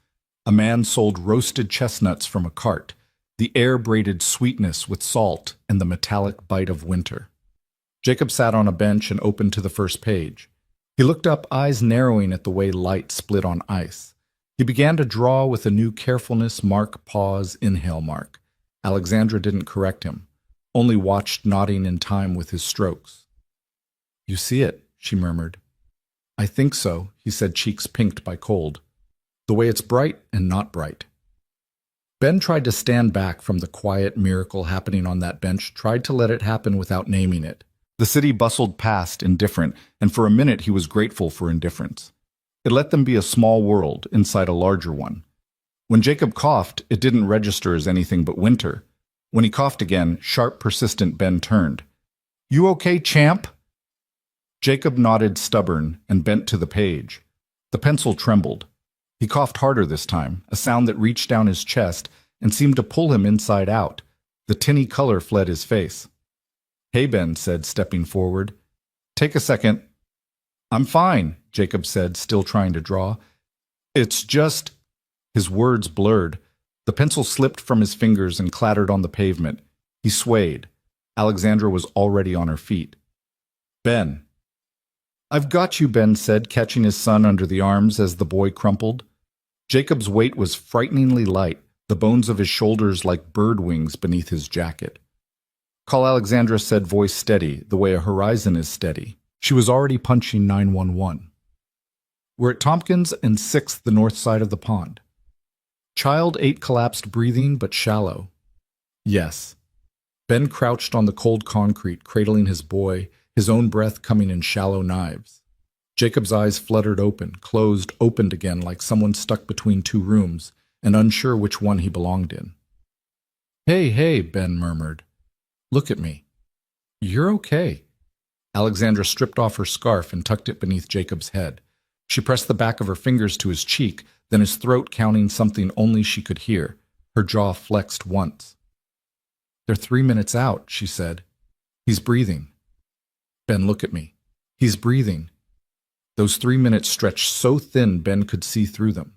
A man sold roasted chestnuts from a cart. The air braided sweetness with salt and the metallic bite of winter. Jacob sat on a bench and opened to the first page. He looked up, eyes narrowing at the way light split on ice. He began to draw with a new carefulness, mark, pause, inhale mark. Alexandra didn't correct him, only watched, nodding in time with his strokes. "You see it," she murmured. "I think so," he said, cheeks pinked by cold. "The way it's bright and not bright." Ben tried to stand back from the quiet miracle happening on that bench, tried to let it happen without naming it. The city bustled past, indifferent, and for a minute he was grateful for indifference. It let them be a small world inside a larger one. When Jacob coughed, it didn't register as anything but winter. When he coughed again, sharp, persistent, Ben turned. "You okay, champ?" Jacob nodded, stubborn, and bent to the page. The pencil trembled. He coughed harder this time, a sound that reached down his chest and seemed to pull him inside out. The tinny color fled his face. "Hey, Ben," said, stepping forward. "Take a second." "I'm fine," Jacob said, still trying to draw. "It's just—" His words blurred. The pencil slipped from his fingers and clattered on the pavement. He swayed. Alexandra was already on her feet. "Ben." "I've got you," Ben said, catching his son under the arms as the boy crumpled. Jacob's weight was frighteningly light, the bones of his shoulders like bird wings beneath his jacket. "Call Alexandra," said, voice steady, the way a horizon is steady. She was already punching 911. "We're at Tompkins and 6th, the north side of the pond." Child 8 collapsed, breathing but shallow. "Yes." Ben crouched on the cold concrete, cradling his boy, his own breath coming in shallow knives. Jacob's eyes fluttered open, closed, opened again like someone stuck between 2 rooms and unsure which one he belonged in. "Hey, hey," Ben murmured. "Look at me." "You're okay." Alexandra stripped off her scarf and tucked it beneath Jacob's head. She pressed the back of her fingers to his cheek, then his throat, counting something only she could hear. Her jaw flexed once. "They're 3 minutes out," she said. "He's breathing." "Ben, look at me." "He's breathing." Those 3 minutes stretched so thin Ben could see through them.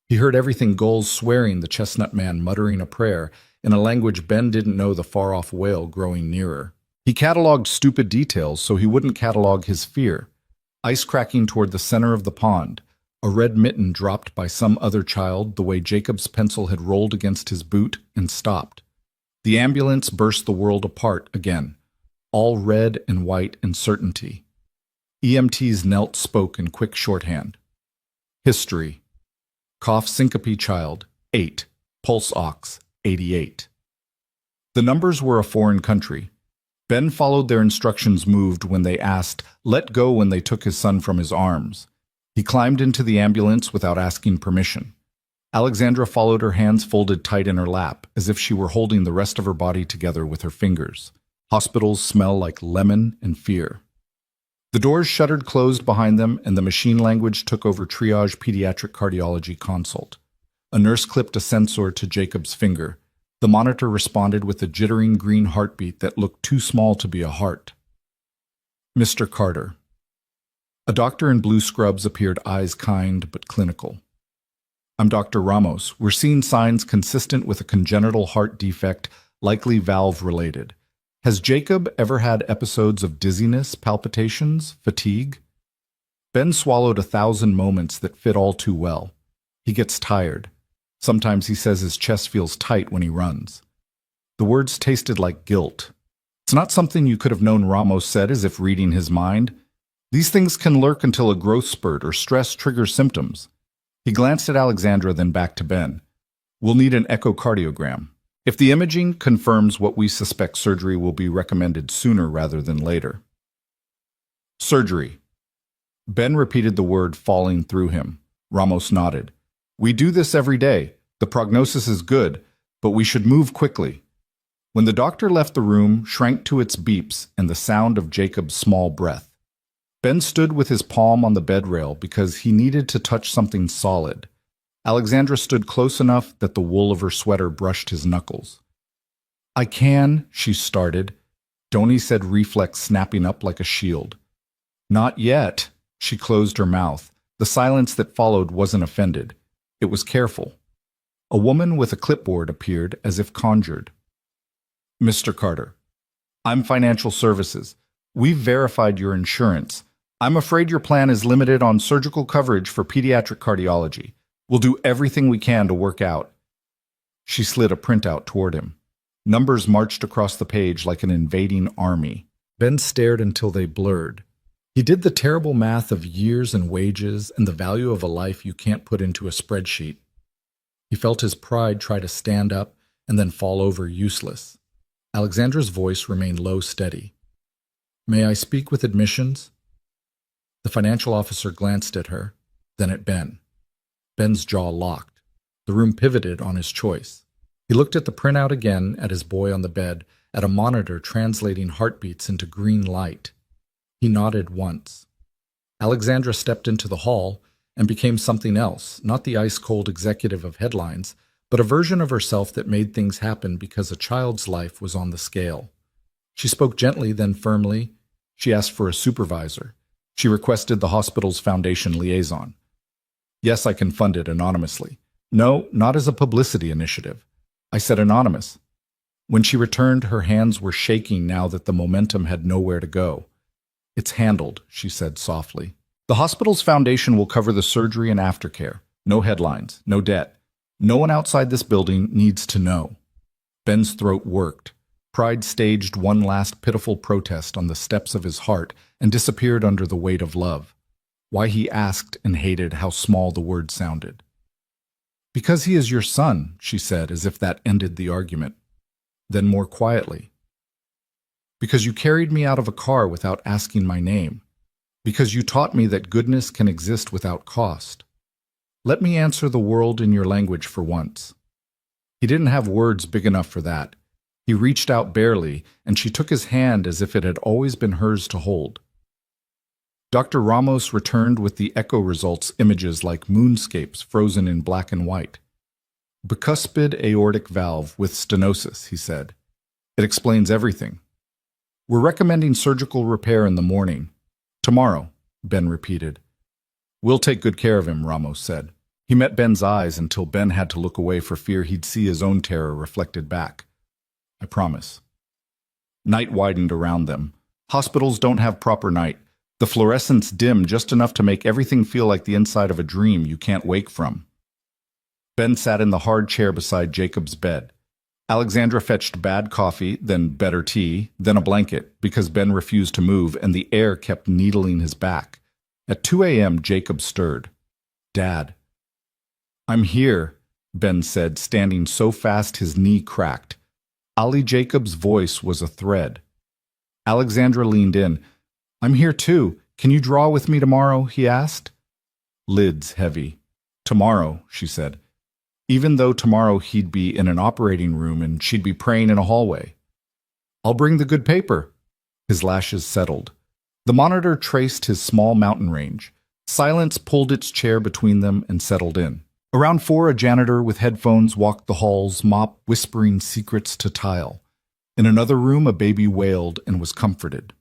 He heard everything: gulls swearing, the chestnut man muttering a prayer in a language Ben didn't know, the far-off wail growing nearer. He cataloged stupid details so he wouldn't catalog his fear. Ice cracking toward the center of the pond, a red mitten dropped by some other child, the way Jacob's pencil had rolled against his boot and stopped. The ambulance burst the world apart again, all red and white and certainty. EMTs knelt, spoke in quick shorthand. History. Cough syncope child, 8. Pulse ox, 88. The numbers were a foreign country. Ben followed their instructions, moved when they asked, let go when they took his son from his arms. He climbed into the ambulance without asking permission. Alexandra followed, her hands folded tight in her lap, as if she were holding the rest of her body together with her fingers. Hospitals smell like lemon and fear. The doors shuttered closed behind them, and the machine language took over triage pediatric cardiology consult. A nurse clipped a sensor to Jacob's finger. The monitor responded with a jittering green heartbeat that looked too small to be a heart. Mr. Carter. A doctor in blue scrubs appeared, eyes kind but clinical. I'm Dr. Ramos. We're seeing signs consistent with a congenital heart defect, likely valve-related. Has Jacob ever had episodes of dizziness, palpitations, fatigue? Ben swallowed 1,000 moments that fit all too well. He gets tired. Sometimes he says his chest feels tight when he runs. The words tasted like guilt. It's not something you could have known, Ramos said, as if reading his mind. These things can lurk until a growth spurt or stress triggers symptoms. He glanced at Alexandra, then back to Ben. We'll need an echocardiogram. If the imaging confirms what we suspect, surgery will be recommended sooner rather than later. Surgery. Ben repeated the word, falling through him. Ramos nodded. We do this every day. The prognosis is good, but we should move quickly. When the doctor left the room, shrank to its beeps and the sound of Jacob's small breath. Ben stood with his palm on the bed rail because he needed to touch something solid. Alexandra stood close enough that the wool of her sweater brushed his knuckles. I can, she started. Donnie said, reflex snapping up like a shield. Not yet. She closed her mouth. The silence that followed wasn't offended. It was careful. A woman with a clipboard appeared, as if conjured. Mr. Carter, I'm Financial Services. We've verified your insurance. I'm afraid your plan is limited on surgical coverage for pediatric cardiology. We'll do everything we can to work out. She slid a printout toward him. Numbers marched across the page like an invading army. Ben stared until they blurred. He did the terrible math of years and wages and the value of a life you can't put into a spreadsheet. He felt his pride try to stand up and then fall over, useless. Alexandra's voice remained low, steady. May I speak with admissions? The financial officer glanced at her, then at Ben. Ben's jaw locked. The room pivoted on his choice. He looked at the printout again, at his boy on the bed, at a monitor translating heartbeats into green light. He nodded once. Alexandra stepped into the hall and became something else, not the ice-cold executive of headlines, but a version of herself that made things happen because a child's life was on the scale. She spoke gently, then firmly. She asked for a supervisor. She requested the hospital's foundation liaison. Yes, I can fund it anonymously. No, not as a publicity initiative. I said anonymous. When she returned, her hands were shaking now that the momentum had nowhere to go. It's handled, she said softly. The hospital's foundation will cover the surgery and aftercare. No headlines, no debt. No one outside this building needs to know. Ben's throat worked. Pride staged one last pitiful protest on the steps of his heart and disappeared under the weight of love. Why, he asked and hated how small the word sounded. Because he is your son, she said, as if that ended the argument. Then more quietly. Because you carried me out of a car without asking my name. Because you taught me that goodness can exist without cost. Let me answer the world in your language for once. He didn't have words big enough for that. He reached out barely, and she took his hand as if it had always been hers to hold. Dr. Ramos returned with the echo results, images like moonscapes frozen in black and white. Bicuspid aortic valve with stenosis, he said. It explains everything. We're recommending surgical repair in the morning. Tomorrow, Ben repeated. We'll take good care of him, Ramos said. He met Ben's eyes until Ben had to look away for fear he'd see his own terror reflected back. I promise. Night widened around them. Hospitals don't have proper night. The fluorescence dimmed just enough to make everything feel like the inside of a dream you can't wake from. Ben sat in the hard chair beside Jacob's bed. Alexandra fetched bad coffee, then better tea, then a blanket, because Ben refused to move and the air kept needling his back. At 2 a.m., Jacob stirred. "Dad." "I'm here," Ben said, standing so fast his knee cracked. Ali Jacob's voice was a thread. Alexandra leaned in. "I'm here too. Can you draw with me tomorrow?" he asked. Lids heavy. "Tomorrow," she said. Even though tomorrow he'd be in an operating room and she'd be praying in a hallway. "I'll bring the good paper." His lashes settled. The monitor traced his small mountain range. Silence pulled its chair between them and settled in. Around 4, a janitor with headphones walked the halls, mop whispering secrets to tile. In another room, a baby wailed and was comforted.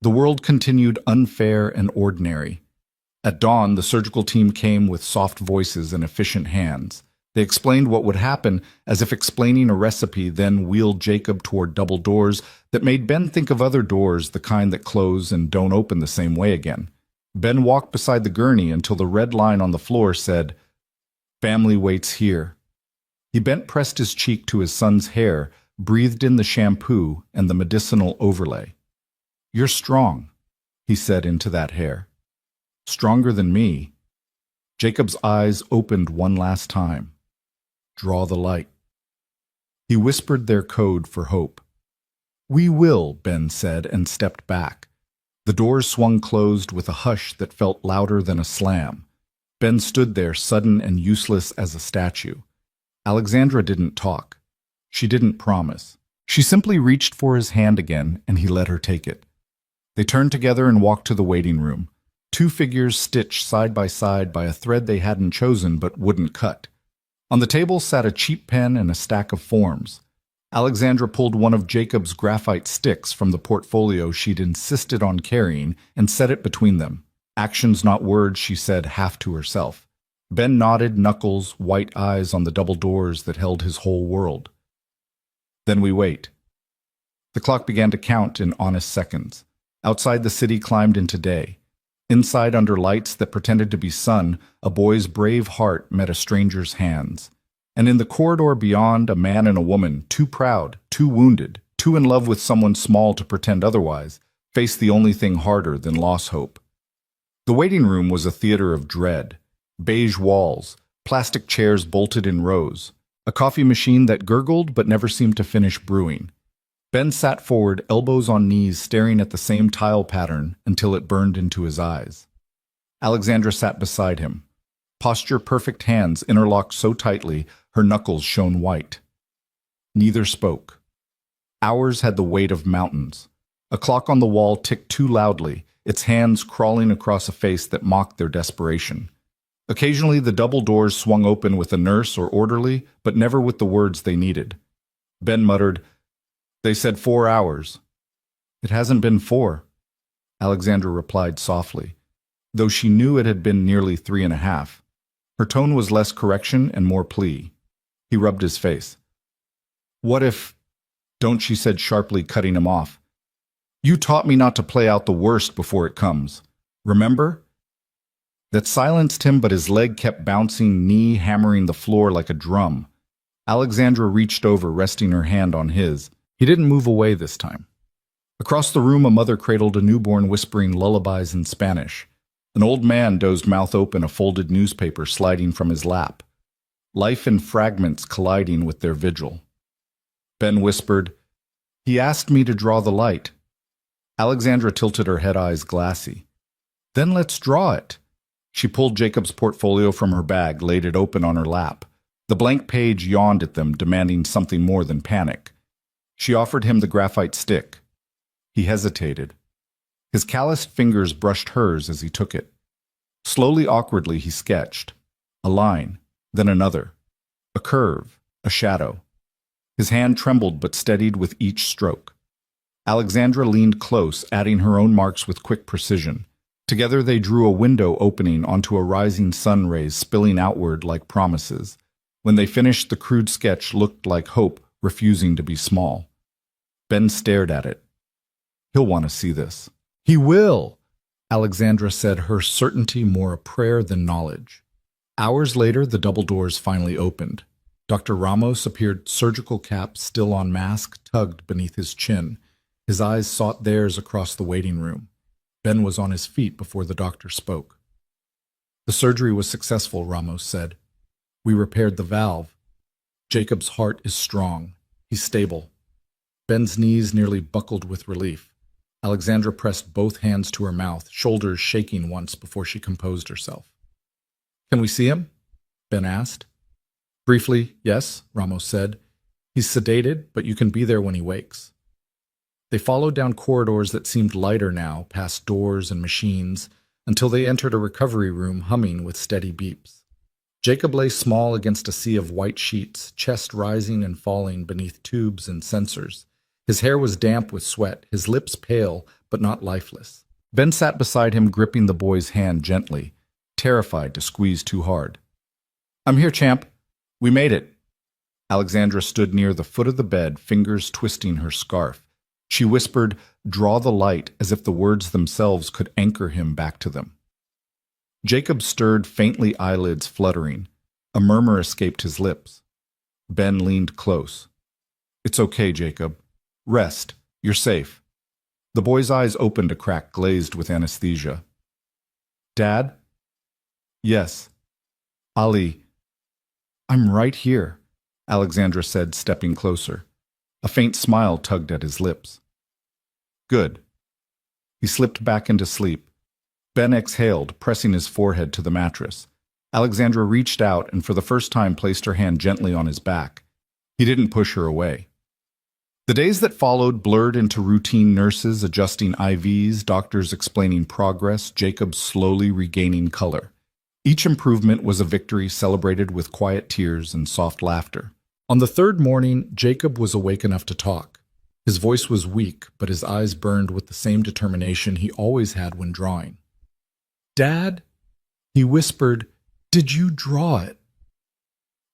The world continued unfair and ordinary. At dawn, the surgical team came with soft voices and efficient hands. They explained what would happen, as if explaining a recipe, then wheeled Jacob toward double doors that made Ben think of other doors, the kind that close and don't open the same way again. Ben walked beside the gurney until the red line on the floor said, "Family waits here." He pressed his cheek to his son's hair, breathed in the shampoo and the medicinal overlay. "You're strong," he said into that hair. "Stronger than me." Jacob's eyes opened one last time. "Draw the light." He whispered their code for hope. "We will," Ben said, and stepped back. The doors swung closed with a hush that felt louder than a slam. Ben stood there, sudden and useless as a statue. Alexandra didn't talk. She didn't promise. She simply reached for his hand again, and he let her take it. They turned together and walked to the waiting room. Two figures stitched side by a thread they hadn't chosen but wouldn't cut. On the table sat a cheap pen and a stack of forms. Alexandra pulled one of Jacob's graphite sticks from the portfolio she'd insisted on carrying and set it between them. "Actions, not words," she said, half to herself. Ben nodded, knuckles, white eyes on the double doors that held his whole world. "Then we wait." The clock began to count in honest seconds. Outside, the city climbed into day. Inside, under lights that pretended to be sun, a boy's brave heart met a stranger's hands. And in the corridor beyond, a man and a woman, too proud, too wounded, too in love with someone small to pretend otherwise, faced the only thing harder than lost hope. The waiting room was a theater of dread. Beige walls, plastic chairs bolted in rows, a coffee machine that gurgled but never seemed to finish brewing. Ben sat forward, elbows on knees, staring at the same tile pattern until it burned into his eyes. Alexandra sat beside him. Posture-perfect hands interlocked so tightly, her knuckles shone white. Neither spoke. Hours had the weight of mountains. A clock on the wall ticked too loudly, its hands crawling across a face that mocked their desperation. Occasionally, the double doors swung open with a nurse or orderly, but never with the words they needed. Ben muttered, "They said 4 hours." "It hasn't been 4, Alexandra replied softly, though she knew it had been nearly 3.5. Her tone was less correction and more plea. He rubbed his face. "What if—" "Don't," she said sharply, cutting him off. "You taught me not to play out the worst before it comes. Remember?" That silenced him, but his leg kept bouncing, knee hammering the floor like a drum. Alexandra reached over, resting her hand on his. He didn't move away this time. Across the room, a mother cradled a newborn, whispering lullabies in Spanish. An old man dozed, mouth open, a folded newspaper sliding from his lap. Life in fragments colliding with their vigil. Ben whispered, "He asked me to draw the light." Alexandra tilted her head, eyes glassy. "Then let's draw it." She pulled Jacob's portfolio from her bag, laid it open on her lap. The blank page yawned at them, demanding something more than panic. She offered him the graphite stick. He hesitated. His calloused fingers brushed hers as he took it. Slowly, awkwardly, he sketched. A line, then another. A curve, a shadow. His hand trembled but steadied with each stroke. Alexandra leaned close, adding her own marks with quick precision. Together they drew a window opening onto a rising sun rays spilling outward like promises. When they finished, the crude sketch looked like hope refusing to be small. Ben stared at it. He'll want to see this. He will, Alexandra said, her certainty more a prayer than knowledge. Hours later, the double doors finally opened. Dr. Ramos appeared, surgical cap still on mask, tugged beneath his chin. His eyes sought theirs across the waiting room. Ben was on his feet before the doctor spoke. The surgery was successful, Ramos said. We repaired the valve. Jacob's heart is strong. He's stable. Ben's knees nearly buckled with relief. Alexandra pressed both hands to her mouth, shoulders shaking once before she composed herself. Can we see him? Ben asked. Briefly, yes, Ramos said. He's sedated, but you can be there when he wakes. They followed down corridors that seemed lighter now, past doors and machines, until they entered a recovery room humming with steady beeps. Jacob lay small against a sea of white sheets, chest rising and falling beneath tubes and sensors. His hair was damp with sweat, his lips pale, but not lifeless. Ben sat beside him, gripping the boy's hand gently, terrified to squeeze too hard. I'm here, champ. We made it. Alexandra stood near the foot of the bed, fingers twisting her scarf. She whispered, draw the light, as if the words themselves could anchor him back to them. Jacob stirred, faintly, eyelids fluttering. A murmur escaped his lips. Ben leaned close. It's okay, Jacob. Rest. You're safe. The boy's eyes opened a crack, glazed with anesthesia. Dad? Yes. Ali. I'm right here, Alexandra said, stepping closer. A faint smile tugged at his lips. Good. He slipped back into sleep. Ben exhaled, pressing his forehead to the mattress. Alexandra reached out and for the first time placed her hand gently on his back. He didn't push her away. The days that followed blurred into routine, nurses adjusting IVs, doctors explaining progress, Jacob slowly regaining color. Each improvement was a victory celebrated with quiet tears and soft laughter. On the third morning, Jacob was awake enough to talk. His voice was weak, but his eyes burned with the same determination he always had when drawing. Dad? He whispered, did you draw it?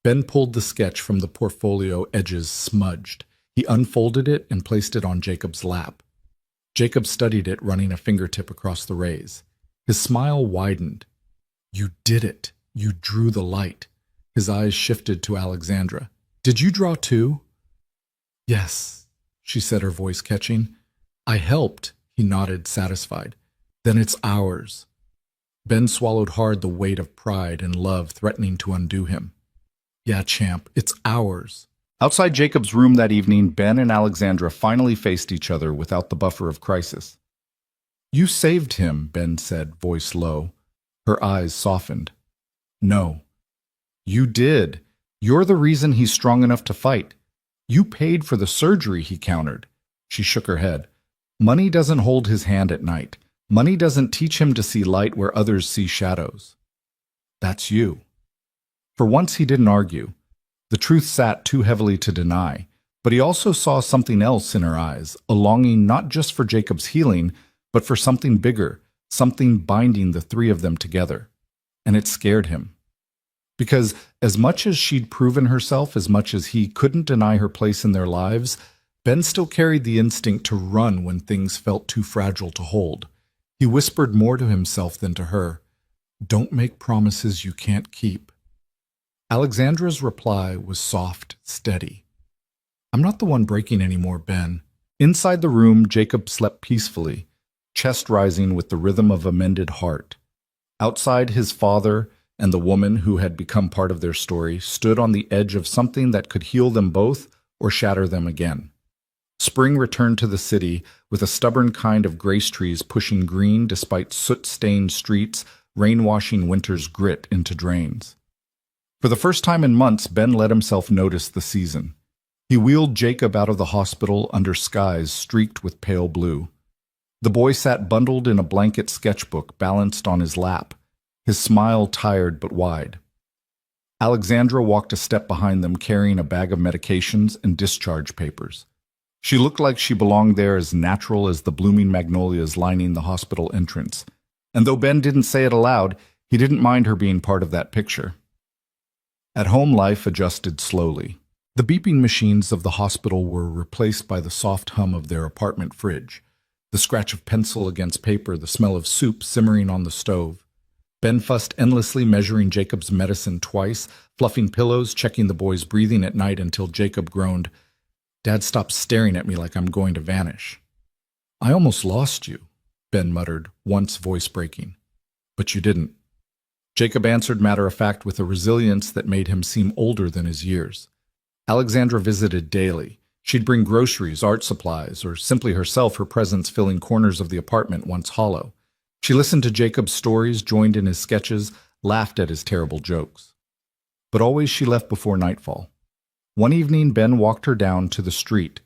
Ben pulled the sketch from the portfolio, edges smudged. He unfolded it and placed it on Jacob's lap. Jacob studied it, running a fingertip across the rays. His smile widened. You did it. You drew the light. His eyes shifted to Alexandra. Did you draw too? Yes, she said, her voice catching. I helped, he nodded, satisfied. Then it's ours. Ben swallowed hard, the weight of pride and love threatening to undo him. Yeah, champ, it's ours. Outside Jacob's room that evening, Ben and Alexandra finally faced each other without the buffer of crisis. You saved him, Ben said, voice low. Her eyes softened. No. You did. You're the reason he's strong enough to fight. You paid for the surgery, he countered. She shook her head. Money doesn't hold his hand at night. Money doesn't teach him to see light where others see shadows. That's you. For once he didn't argue. The truth sat too heavily to deny, but he also saw something else in her eyes, a longing not just for Jacob's healing, but for something bigger, something binding the three of them together. And it scared him. Because as much as she'd proven herself, as much as he couldn't deny her place in their lives, Ben still carried the instinct to run when things felt too fragile to hold. He whispered more to himself than to her. Don't make promises you can't keep. Alexandra's reply was soft, steady. I'm not the one breaking anymore, Ben. Inside the room, Jacob slept peacefully, chest rising with the rhythm of a mended heart. Outside, his father and the woman who had become part of their story stood on the edge of something that could heal them both or shatter them again. Spring returned to the city with a stubborn kind of grace trees pushing green despite soot-stained streets, rain-washing winter's grit into drains. For the first time in months, Ben let himself notice the season. He wheeled Jacob out of the hospital under skies streaked with pale blue. The boy sat bundled in a blanket sketchbook balanced on his lap, his smile tired but wide. Alexandra walked a step behind them, carrying a bag of medications and discharge papers. She looked like she belonged there, as natural as the blooming magnolias lining the hospital entrance. And though Ben didn't say it aloud, he didn't mind her being part of that picture. At home, life adjusted slowly. The beeping machines of the hospital were replaced by the soft hum of their apartment fridge, the scratch of pencil against paper, the smell of soup simmering on the stove. Ben fussed endlessly, measuring Jacob's medicine twice, fluffing pillows, checking the boy's breathing at night until Jacob groaned, "Dad, stop staring at me like I'm going to vanish." "I almost lost you," Ben muttered, once voice breaking. "But you didn't." Jacob answered matter-of-fact with a resilience that made him seem older than his years. Alexandra visited daily. She'd bring groceries, art supplies, or simply herself, her presence filling corners of the apartment once hollow. She listened to Jacob's stories, joined in his sketches, laughed at his terrible jokes. But always she left before nightfall. One evening, Ben walked her down to the street.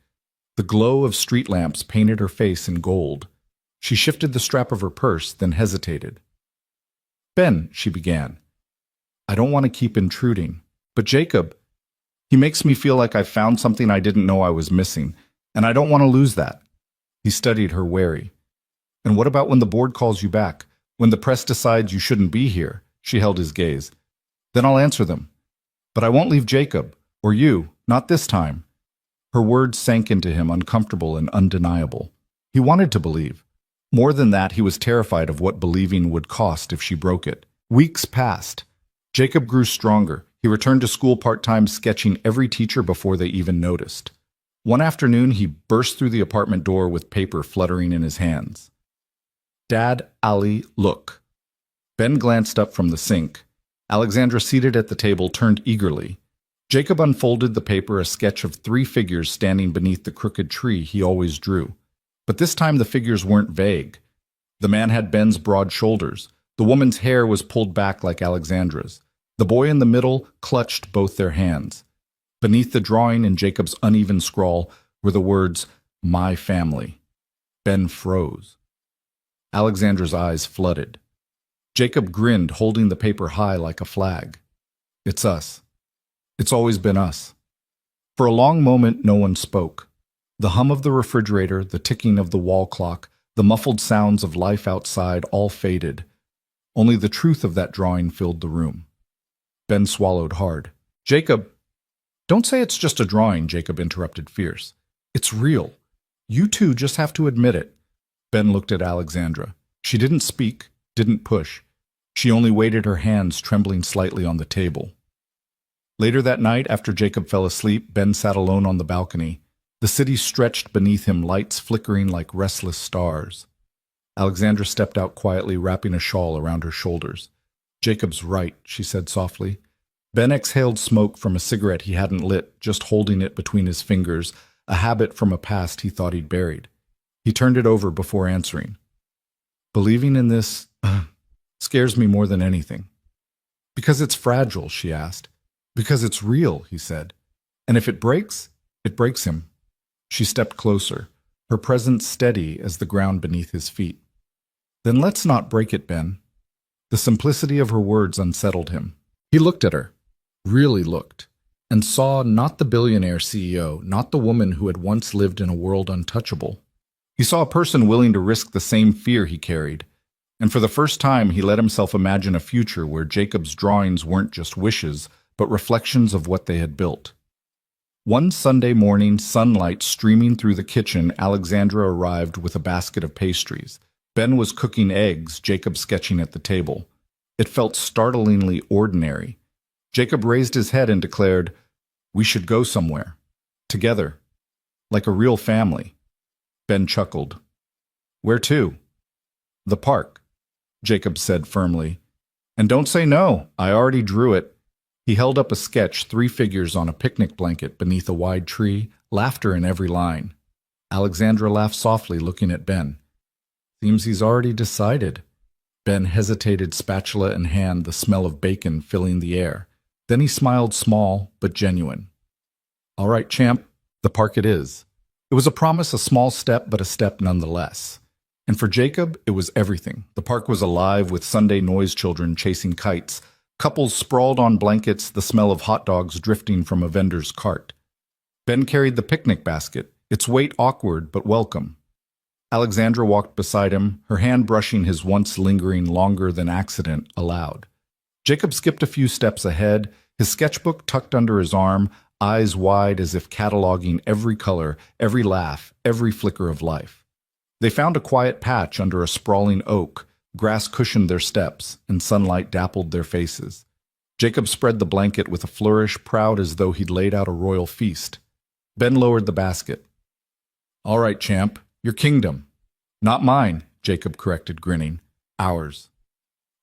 The glow of street lamps painted her face in gold. She shifted the strap of her purse, then hesitated. "Ben," she began, "I don't want to keep intruding, but Jacob, he makes me feel like I've found something I didn't know I was missing, and I don't want to lose that." He studied her wary. "And what about when the board calls you back? When the press decides you shouldn't be here?" She held his gaze. "Then I'll answer them. But I won't leave Jacob, or you, not this time." Her words sank into him, uncomfortable and undeniable. He wanted to believe. More than that, he was terrified of what believing would cost if she broke it. Weeks passed. Jacob grew stronger. He returned to school part-time, sketching every teacher before they even noticed. One afternoon, he burst through the apartment door with paper fluttering in his hands. "Dad, Ali, look." Ben glanced up from the sink. Alexandra, seated at the table, turned eagerly. Jacob unfolded the paper, a sketch of 3 figures standing beneath the crooked tree he always drew. But this time the figures weren't vague. The man had Ben's broad shoulders. The woman's hair was pulled back like Alexandra's. The boy in the middle clutched both their hands. Beneath the drawing, in Jacob's uneven scrawl, were the words, "My family." Ben froze. Alexandra's eyes flooded. Jacob grinned, holding the paper high like a flag. "It's us. It's always been us." For a long moment, no one spoke. The hum of the refrigerator, the ticking of the wall clock, the muffled sounds of life outside all faded. Only the truth of that drawing filled the room. Ben swallowed hard. "Jacob—" "Don't say it's just a drawing," Jacob interrupted fierce. "It's real. You two just have to admit it." Ben looked at Alexandra. She didn't speak, didn't push. She only weighted her hands, trembling slightly on the table. Later that night, after Jacob fell asleep, Ben sat alone on the balcony. The city stretched beneath him, lights flickering like restless stars. Alexandra stepped out quietly, wrapping a shawl around her shoulders. "Jacob's right," she said softly. Ben exhaled smoke from a cigarette he hadn't lit, just holding it between his fingers, a habit from a past he thought he'd buried. He turned it over before answering. "Believing in this scares me more than anything." "Because it's fragile," she asked. "Because it's real," he said. "And if it breaks him." She stepped closer, her presence steady as the ground beneath his feet. "Then let's not break it, Ben." The simplicity of her words unsettled him. He looked at her, really looked, and saw not the billionaire CEO, not the woman who had once lived in a world untouchable. He saw a person willing to risk the same fear he carried, and for the first time he let himself imagine a future where Jacob's drawings weren't just wishes, but reflections of what they had built. One Sunday morning, sunlight streaming through the kitchen, Alexandra arrived with a basket of pastries. Ben was cooking eggs, Jacob sketching at the table. It felt startlingly ordinary. Jacob raised his head and declared, "We should go somewhere. Together. Like a real family." Ben chuckled. "Where to?" "The park," Jacob said firmly. "And don't say no. I already drew it." He held up a sketch, 3 figures on a picnic blanket beneath a wide tree, laughter in every line. Alexandra laughed softly, looking at Ben. "Seems he's already decided." Ben hesitated, spatula in hand, the smell of bacon filling the air. Then he smiled, small but genuine. "All right, champ, the park it is." It was a promise, a small step, but a step nonetheless. And for Jacob, it was everything. The park was alive with Sunday noise children chasing kites, couples sprawled on blankets, the smell of hot dogs drifting from a vendor's cart. Ben carried the picnic basket, its weight awkward but welcome. Alexandra walked beside him, her hand brushing his once lingering longer than accident allowed. Jacob skipped a few steps ahead, his sketchbook tucked under his arm, eyes wide as if cataloging every color, every laugh, every flicker of life. They found a quiet patch under a sprawling oak. Grass cushioned their steps, and sunlight dappled their faces. Jacob spread the blanket with a flourish, proud as though he'd laid out a royal feast. Ben lowered the basket. "All right, champ, your kingdom." "Not mine," Jacob corrected, grinning. "Ours."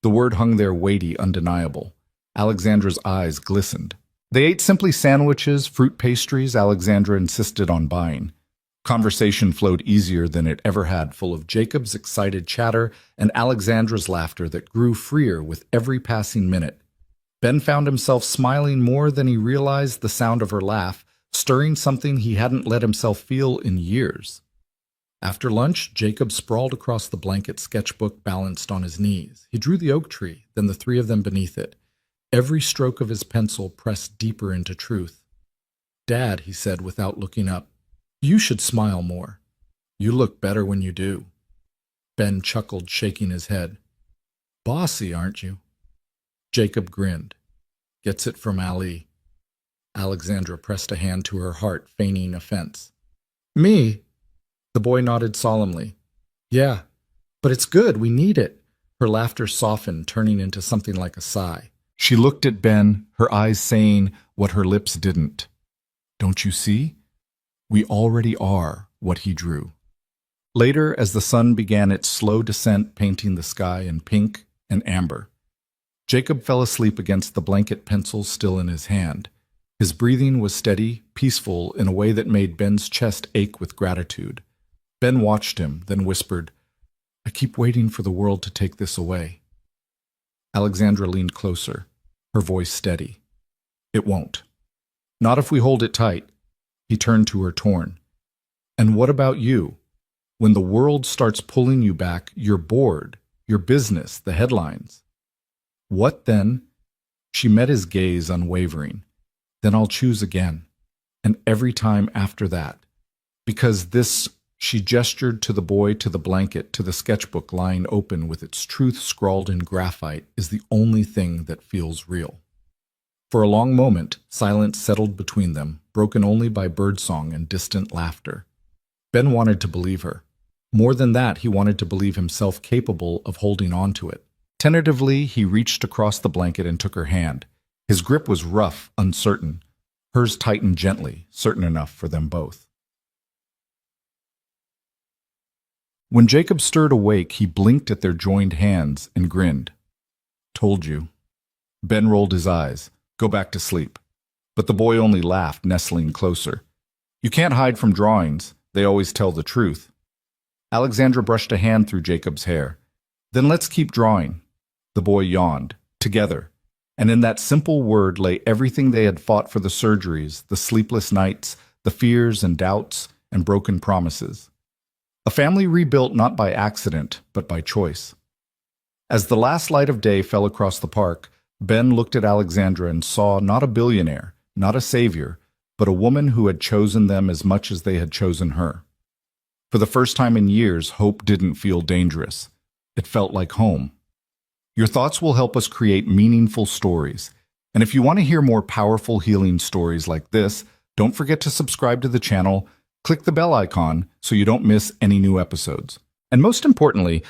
The word hung there weighty, undeniable. Alexandra's eyes glistened. They ate simply sandwiches, fruit pastries Alexandra insisted on buying. Conversation flowed easier than it ever had, full of Jacob's excited chatter and Alexandra's laughter that grew freer with every passing minute. Ben found himself smiling more than he realized, the sound of her laugh, stirring something he hadn't let himself feel in years. After lunch, Jacob sprawled across the blanket sketchbook balanced on his knees. He drew the oak tree, then the three of them beneath it. Every stroke of his pencil pressed deeper into truth. "Dad," he said without looking up, "you should smile more. You look better when you do." Ben chuckled, shaking his head. "Bossy, aren't you?" Jacob grinned. "Gets it from Ali." Alexandra pressed a hand to her heart, feigning offense. "Me?" The boy nodded solemnly. "Yeah, but it's good. We need it." Her laughter softened, turning into something like a sigh. She looked at Ben, her eyes saying what her lips didn't. "Don't you see? We already are what he drew." Later, as the sun began its slow descent, painting the sky in pink and amber, Jacob fell asleep against the blanket, pencil still in his hand. His breathing was steady, peaceful, in a way that made Ben's chest ache with gratitude. Ben watched him, then whispered, "I keep waiting for the world to take this away." Alexandra leaned closer, her voice steady. "It won't. Not if we hold it tight." He turned to her, torn. "And what about you? When the world starts pulling you back, you're bored, your business, the headlines." "What then?" She met his gaze, unwavering. "Then I'll choose again. And every time after that. Because this," she gestured to the boy, to the blanket, to the sketchbook lying open with its truth scrawled in graphite, "is the only thing that feels real." For a long moment, silence settled between them, broken only by birdsong and distant laughter. Ben wanted to believe her. More than that, he wanted to believe himself capable of holding on to it. Tentatively, he reached across the blanket and took her hand. His grip was rough, uncertain. Hers tightened gently, certain enough for them both. When Jacob stirred awake, he blinked at their joined hands and grinned. "Told you." Ben rolled his eyes. "Go back to sleep." But the boy only laughed, nestling closer. "You can't hide from drawings. They always tell the truth." Alexandra brushed a hand through Jacob's hair. "Then let's keep drawing." The boy yawned. "Together." And in that simple word lay everything they had fought for: the surgeries, the sleepless nights, the fears and doubts and broken promises. A family rebuilt not by accident, but by choice. As the last light of day fell across the park, Ben looked at Alexandra and saw not a billionaire, not a savior, but a woman who had chosen them as much as they had chosen her. For the first time in years, hope didn't feel dangerous. It felt like home. Your thoughts will help us create meaningful stories. And if you want to hear more powerful healing stories like this, don't forget to subscribe to the channel, click the bell icon so you don't miss any new episodes. And most importantly,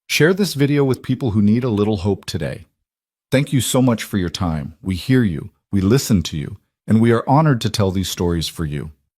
share this video with people who need a little hope today. Thank you so much for your time. We hear you, we listen to you, and we are honored to tell these stories for you.